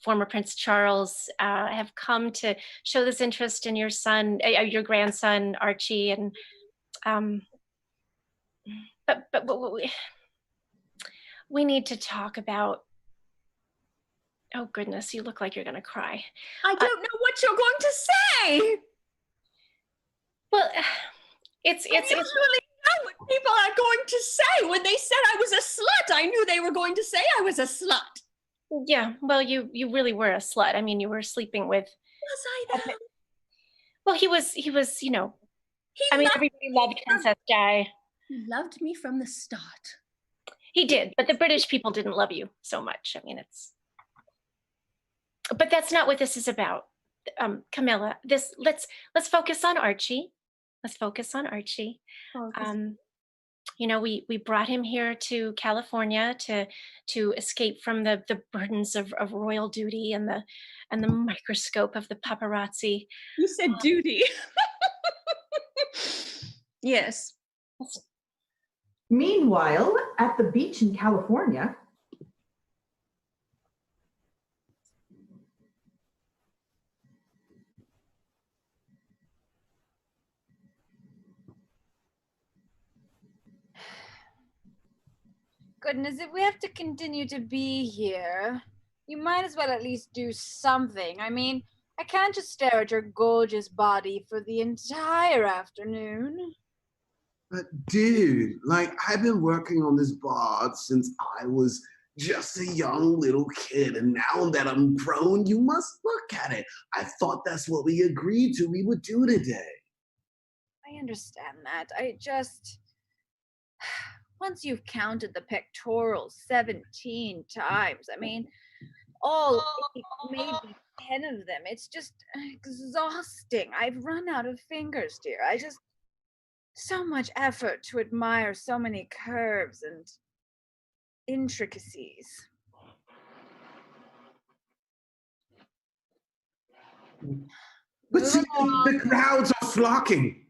former Prince Charles have come to show this interest in your son, your grandson Archie, and but we need to talk about. Oh goodness, you look like you're gonna cry. I don't know what you're going to say. Well, it's I usually know what people are going to say. When they said I was a slut, I knew they were going to say I was a slut. Yeah, well, you really were a slut. I mean, you were sleeping with. Was I though? Well, he was. Everybody loved Princess Di. He loved me from the start. He did, but the British people didn't love you so much. I mean, but that's not what this is about, Camilla. Let's focus on Archie. Let's focus on Archie. We brought him here to California to escape from the burdens of royal duty and the microscope of the paparazzi. You said duty. Yes. Meanwhile, at the beach in California. Goodness, if we have to continue to be here, you might as well at least do something. I mean, I can't just stare at your gorgeous body for the entire afternoon. But dude, I've been working on this bod since I was just a young little kid, and now that I'm grown, you must look at it. I thought that's what we agreed to we would do today. I understand that. I just... Once you've counted the pectorals 17 times, I mean, maybe 10 of them, it's just exhausting. I've run out of fingers, dear. So much effort to admire so many curves and intricacies. But see, the crowds are flocking.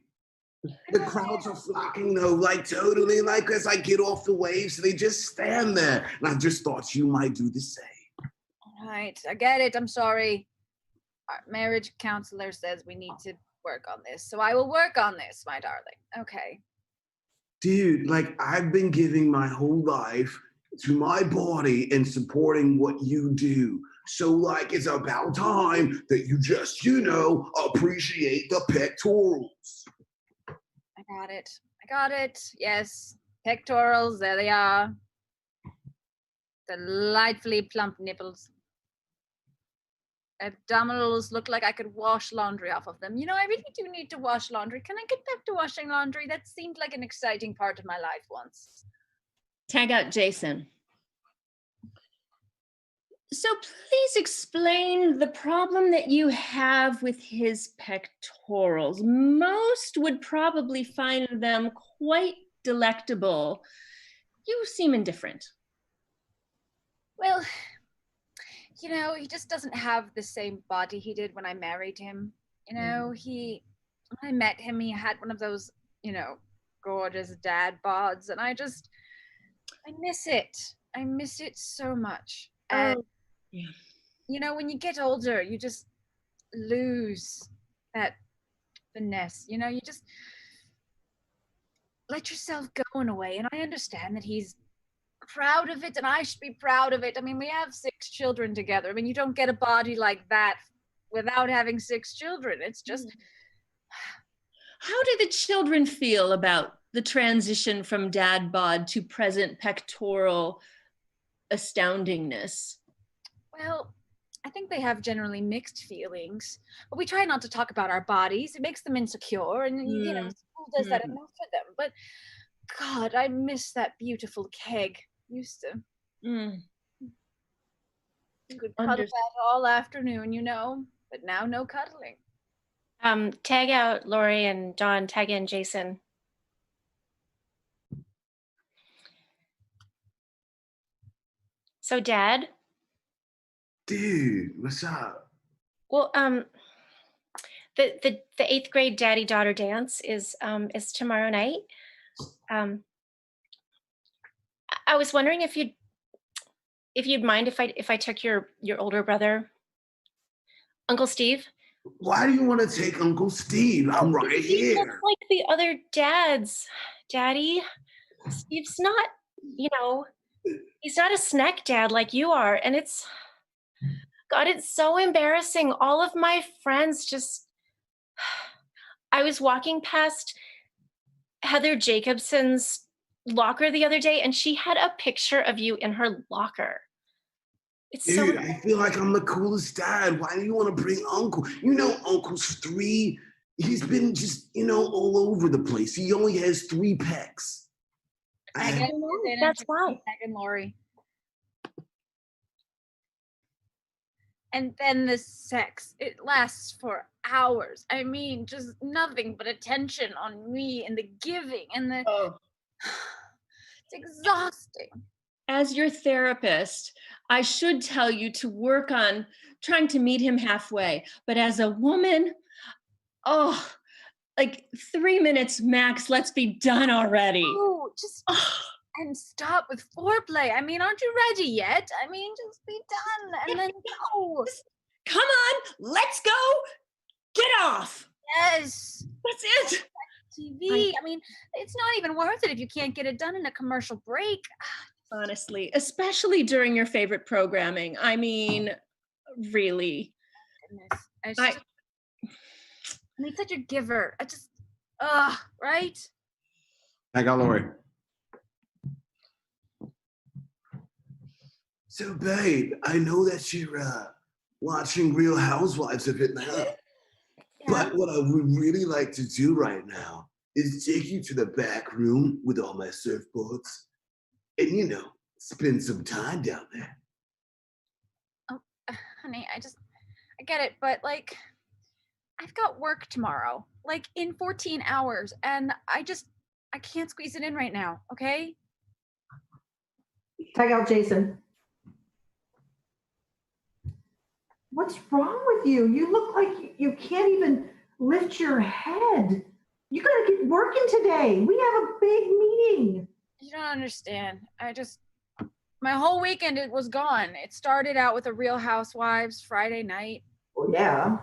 The crowds are flocking though, totally, as I get off the waves, they just stand there. And I just thought you might do the same. All right, I get it. I'm sorry. Our marriage counselor says we need to work on this. So I will work on this, my darling. Okay. Dude, I've been giving my whole life to my body and supporting what you do. So, like, it's about time that you just, appreciate the pectorals. I got it. Yes. Pectorals, there they are. Delightfully plump nipples. Abdominals look like I could wash laundry off of them. I really do need to wash laundry. Can I get back to washing laundry? That seemed like an exciting part of my life once. Tag out Jason. So please explain the problem that you have with his pectorals. Most would probably find them quite delectable. You seem indifferent. Well, he just doesn't have the same body he did when I married him. When I met him, he had one of those, gorgeous dad bods, and I miss it. I miss it so much. And, when you get older, you just lose that finesse. You just let yourself go in a way. And I understand that he's proud of it, and I should be proud of it. I mean, we have 6 children together. I mean, you don't get a body like that without having 6 children. It's just... How do the children feel about the transition from dad bod to present pectoral astoundingness? Well, I think they have generally mixed feelings, but we try not to talk about our bodies. It makes them insecure, and school does that enough for them. But God, I miss that beautiful keg. Used to. You could cuddle that all afternoon, but now no cuddling. Tag out Lori, and Dawn, tag in Jason. So, Dad? Dude, what's up? Well, the 8th grade daddy-daughter dance is tomorrow night. I was wondering if you'd mind if I took your older brother, Uncle Steve. Why do you want to take Uncle Steve? I'm right He here. looks like the other dads, Daddy. Steve's not, he's not a snack dad like you are, and it's so embarrassing. All of my friends just. I was walking past Heather Jacobson's locker the other day, and she had a picture of you in her locker. It's Dude, I feel like I'm the coolest dad. Why do you want to bring Uncle? Uncle's 3. He's been just, all over the place. He only has 3 pecs. That's why. Megan Lori. And then the sex, it lasts for hours. I mean, just nothing but attention on me and the giving and the... It's exhausting. As your therapist, I should tell you to work on trying to meet him halfway. But as a woman, like 3 minutes max, let's be done already. Oh, just and stop with foreplay. I mean, aren't you ready yet? I mean, just be done and then go. Come on, let's go. Get off. Yes. That's it. TV. I mean, it's not even worth it if you can't get it done in a commercial break. Honestly, especially during your favorite programming. I mean, really. Goodness. I mean, such a giver. Right? I got Lori. So, babe, I know that you're watching Real Housewives of it now. But what I would really like to do right now is take you to the back room with all my surfboards and, spend some time down there. Oh, honey, I get it, but I've got work tomorrow, in 14 hours, and I can't squeeze it in right now, okay? Tag out Jason. What's wrong with you? You look like you can't even lift your head. You gotta get working today. We have a big meeting. You don't understand. My whole weekend it was gone. It started out with a Real Housewives Friday night. Well, yeah.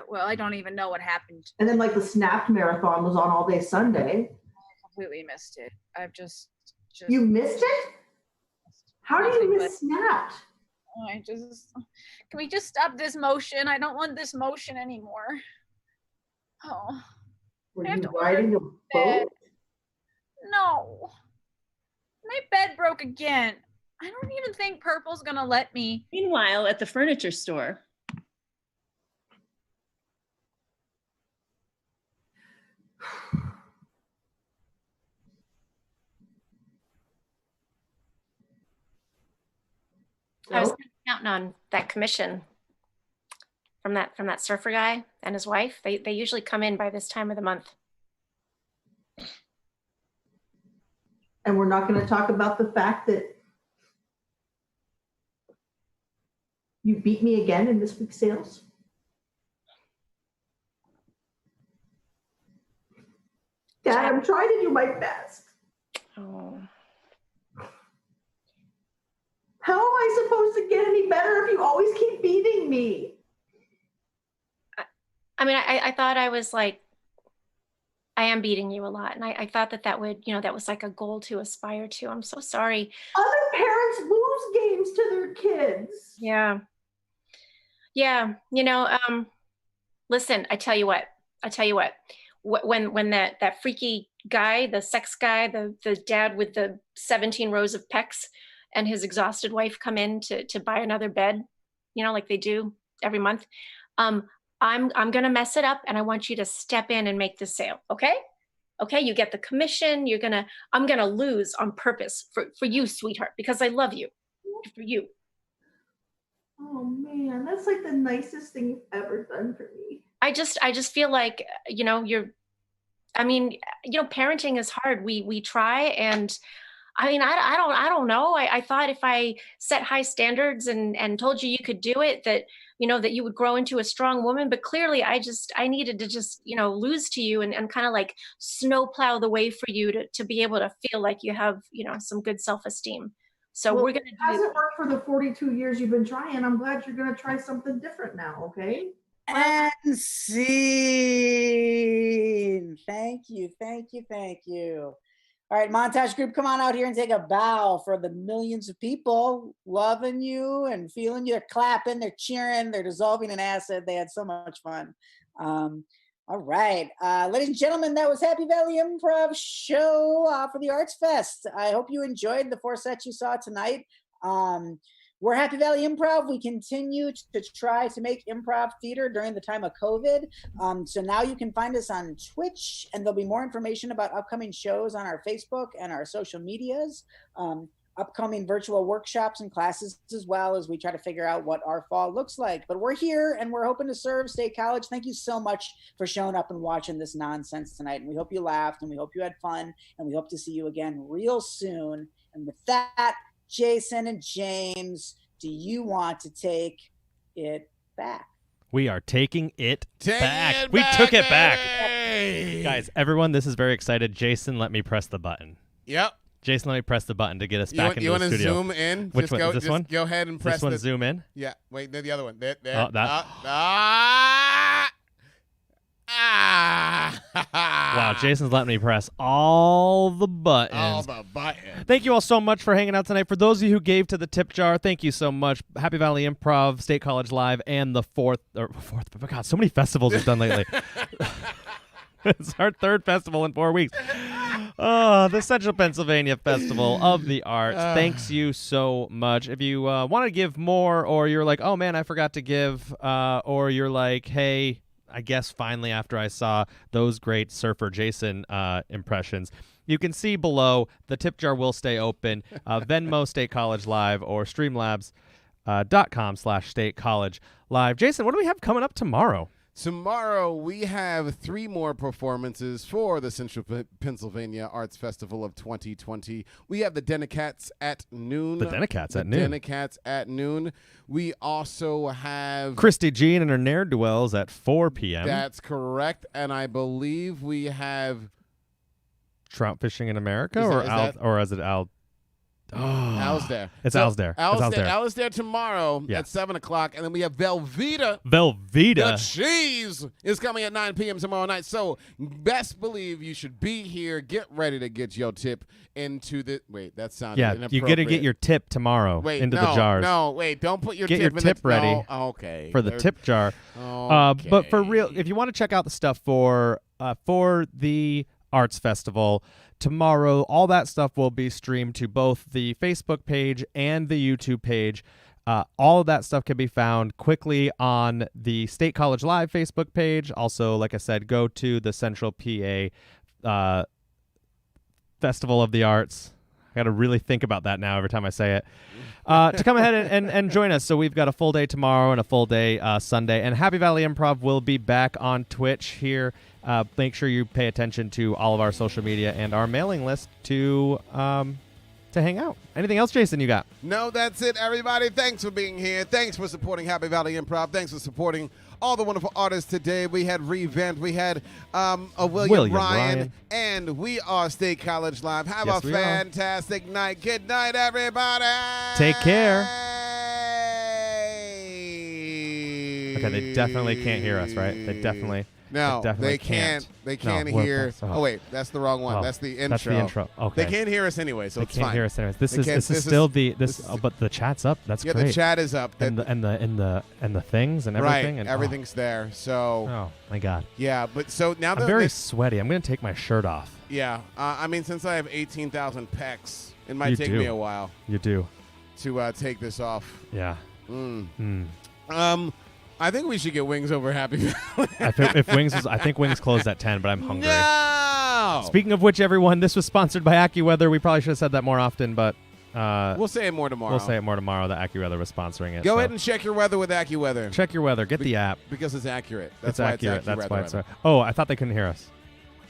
Well, I don't even know what happened. And then the Snapped marathon was on all day Sunday. I completely missed it. I've just You missed it? How do you miss Snapped? Can we just stop this motion? I don't want this motion anymore. Oh. Were you riding a boat? No. My bed broke again. I don't even think Purple's gonna let me. Meanwhile, at the furniture store. I was counting on that commission from that surfer guy and his wife. They usually come in by this time of the month. And we're not going to talk about the fact that you beat me again in this week's sales? Dad, I'm trying to do my best. Oh. How am I supposed to get any better if you always keep beating me? I mean, I thought I was like, I am beating you a lot. And I thought that would, that was like a goal to aspire to. I'm so sorry. Other parents lose games to their kids. Yeah. Yeah. Listen, I tell you what, when that freaky guy, the sex guy, the dad with the 17 rows of pecs and his exhausted wife come in to buy another bed, like they do every month. I'm going to mess it up and I want you to step in and make the sale. Okay. Okay. You get the commission. I'm going to lose on purpose for you, sweetheart, because I love you. For you. Oh man, that's like the nicest thing you've ever done for me. I just feel like, parenting is hard. We try, and I mean, I don't know. I thought if I set high standards and told you could do it, that you would grow into a strong woman. But clearly I needed to just, lose to you and kind of like snowplow the way for you to be able to feel like you have, some good self-esteem. So we're going to do. It hasn't worked for the 42 years you've been trying. I'm glad you're going to try something different now. Okay. And scene. Thank you. All right, montage group, come on out here and take a bow for the millions of people loving you and feeling you. They're clapping, they're cheering, they're dissolving in acid. They had so much fun. All right, ladies and gentlemen, that was Happy Valley Improv show for the Arts Fest. I hope you enjoyed the 4 sets you saw tonight. We're Happy Valley Improv. We continue to try to make improv theater during the time of COVID. So now you can find us on Twitch, and there'll be more information about upcoming shows on our Facebook and our social medias, upcoming virtual workshops and classes, as well as we try to figure out what our fall looks like. But we're here and we're hoping to serve State College. Thank you so much for showing up and watching this nonsense tonight. And we hope you laughed and we hope you had fun, and we hope to see you again real soon. And with that, Jason and James, do you want to take it back? We are taking it back. We took it back. Guys, everyone, this is very excited. Jason, let me press the button. Yep. Jason, let me press the button to get us back into the studio. You want to zoom in? Which one? Is this one? Go ahead and press this one. Zoom in? Yeah. Wait, the other one. There. Oh, that. Wow, Jason's letting me press all the buttons. Thank you all so much for hanging out tonight. For those of you who gave to the tip jar, thank you so much. Happy Valley Improv, State College Live, and the fourth. Oh God, so many festivals we've done lately. It's our 3rd festival in 4 weeks. Oh, the Central Pennsylvania Festival of the Arts. Thanks you so much. If you want to give more, or you're like, oh man, I forgot to give, or you're like, hey, I guess finally after I saw those great Surfer Jason impressions, you can see below the tip jar will stay open. Venmo State College Live or streamlabs.com/State College Live. Jason, what do we have coming up tomorrow? Tomorrow, we have 3 more performances for the Central Pennsylvania Arts Festival of 2020. We have the Denicats at noon. The Denicats at noon. Denicats at noon. We also have Christy Jean and her ne'er-do-wells at 4 p.m. That's correct. And I believe we have Trout Fishing in America, or is it Al? Al's there. It's Al's there. Al is there tomorrow Yeah. at 7 o'clock. And then we have Velveeta. Velveeta. The cheese is coming at 9 p.m. tomorrow night. So best believe you should be here. Get ready to get your tip into the... Wait, that sounded inappropriate. You got to get your tip tomorrow into the jars. No, wait, don't put your get tip your tip ready. No, okay. For the tip jar. Okay. But for real, if you want to check out the stuff for the Arts Festival, tomorrow, all that stuff will be streamed to both the Facebook page and the YouTube page. All of that stuff can be found quickly on the State College Live Facebook page. Also, like I said, go to the Central PA Festival of the Arts. I got to really think about that now every time I say it. To come ahead and join us. So we've got a full day tomorrow and a full day Sunday. And Happy Valley Improv will be back on Twitch here. Make sure you pay attention to all of our social media and our mailing list to hang out. Anything else, Jason, you got? No, that's it, everybody. Thanks for being here. Thanks for supporting Happy Valley Improv. Thanks for supporting all the wonderful artists today. We had Revent. We had William Ryan. And we are State College Live. Have a fantastic night. Good night, everybody. Take care. Okay, they definitely can't hear us, right? They definitely... No, they can't. They can't hear. Oh, wait, that's the wrong one. That's the intro. That's the intro. Okay. They can't hear us anyway, so it's fine. They can't hear us anyways. This is still but the chat's up. That's great. Yeah, the chat is up. And the things and everything. Right, and everything's there. So. Oh my God. Yeah, but so now I'm very sweaty. I'm gonna take my shirt off. Yeah, I mean, since I have 18,000 pecs, it might take me a while. You do. To take this off. Yeah. I think we should get wings over Happy Valley. I think wings closed at 10, but I'm hungry. No! Speaking of which, everyone, this was sponsored by AccuWeather. We probably should have said that more often, but we'll say it more tomorrow. We'll say it more tomorrow that AccuWeather was sponsoring it. Go ahead and check your weather with AccuWeather. Check your weather. Get the app. Because it's accurate. That's why accurate. That's why it's Oh, I thought they couldn't hear us.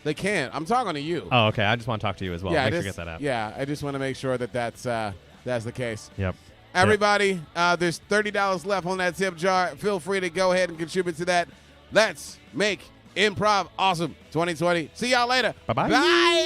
They can't. I'm talking to you. Oh, okay. I just want to talk to you as well. Yeah, make sure you get that app. Yeah, I just want to make sure that that's the case. Yep. Everybody, there's $30 left on that tip jar. Feel free to go ahead and contribute to that. Let's make improv awesome 2020. See y'all later. Bye-bye. Bye.